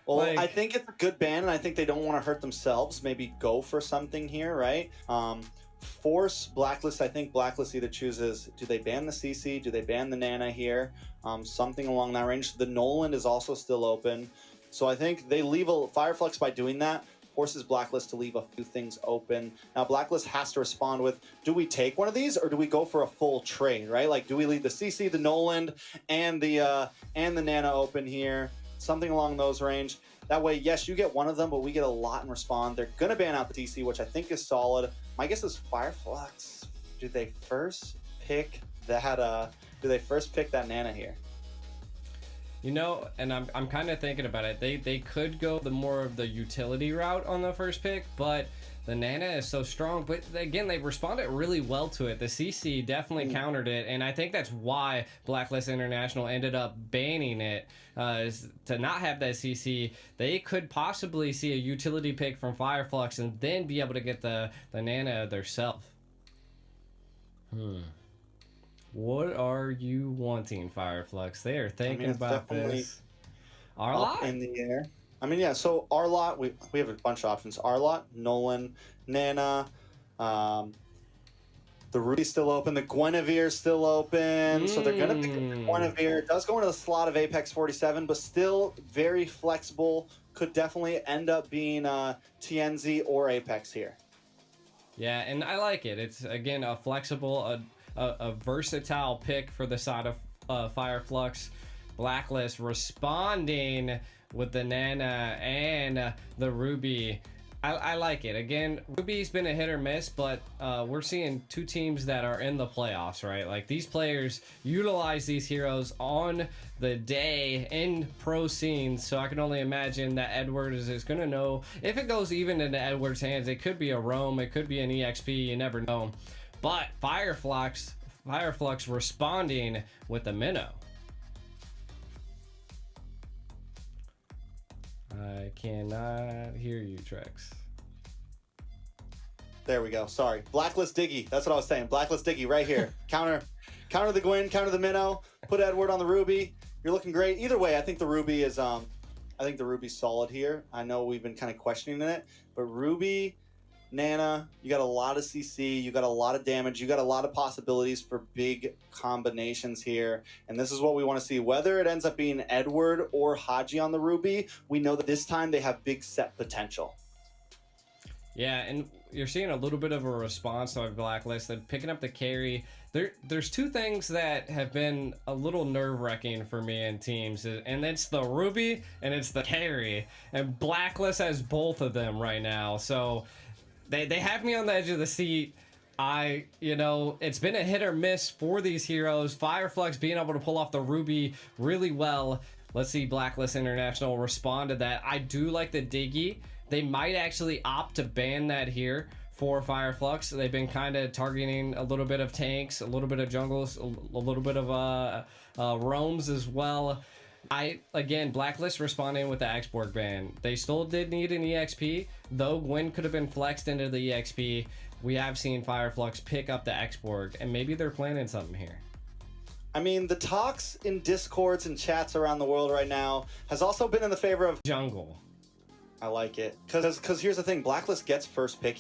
Well, I think it's a good ban, and I think they don't want to hurt themselves. Maybe go for something here, right? Force Blacklist. I think Blacklist either chooses, do they ban the CC? Do they ban the Nana here? Something along that range. The Nolan is also still open. So I think they leave Fireflux by doing that, forces Blacklist to leave a few things open. Now Blacklist has to respond with, do we take one of these, or do we go for a full trade, right? Like, do we leave the CC, the Nolan, and the Nana open here? Something along those range. That way, yes, you get one of them, but we get a lot in respawn. They're going to ban out the TC, which I think is solid. My guess is Fireflux. Do they first pick that Nana here? You know, and I'm kind of thinking about it. They could go the more of the utility route on the first pick, but the Nana is so strong. But again, they responded really well to it. The CC definitely countered it, and I think that's why Blacklist International ended up banning it, is to not have that CC. They could possibly see a utility pick from Fireflux and then be able to get the Nana themselves. What are you wanting, Fireflux? They are thinking about this. Arlot? In the air. I mean, yeah, so Arlot, we have a bunch of options. Arlot, Nolan, Nana, the Ruby's still open, the Guinevere's still open, so they're going to pick the Guinevere. It does go into the slot of Apex 47, but still very flexible. Could definitely end up being TNZ or Apex here. Yeah, and I like it. It's, again, a flexible, a versatile pick for the side of Fireflux. Blacklist responding with the Nana and the Ruby. I like it. Again, Ruby's been a hit or miss, but we're seeing 2 teams that are in the playoffs, right? Like, these players utilize these heroes on the day in pro scenes, so I can only imagine that Edwards is going to know. If it goes even into Edwards' hands, it could be a Roam, it could be an EXP, you never know. But Fireflux responding with the Minnow. I cannot hear you, Trex. There we go. Sorry. Blacklist Diggy. That's what I was saying. Blacklist Diggy right here. Counter the Gwyn, counter the Minnow, put Edward on the Ruby. You're looking great. Either way, I think the Ruby is Ruby's solid here. I know we've been kind of questioning it, but Ruby, Nana, you got a lot of CC, you got a lot of damage, you got a lot of possibilities for big combinations here, and this is what we want to see. Whether it ends up being Edward or Haji on the Ruby, we know that this time they have big set potential. Yeah, and you're seeing a little bit of a response to our Blacklist. They're picking up the carry. There's 2 things that have been a little nerve-wracking for me in teams, and it's the Ruby and it's the carry, and Blacklist has both of them right now, so They have me on the edge of the seat. It's been a hit or miss for these heroes. Fireflux being able to pull off the Ruby really well. Let's see Blacklist International respond to that. I do like the Diggy. They might actually opt to ban that here for Fireflux. They've been kind of targeting a little bit of tanks, a little bit of jungles, a little bit of roams as well. Again, Blacklist responding with the export ban. They still did need an EXP, though Gwyn could have been flexed into the EXP. We have seen Fireflux pick up the export, and maybe they're planning something here. I mean, the talks in Discords and chats around the world right now has also been in the favor of jungle. I like it. Because here's the thing, Blacklist gets first pick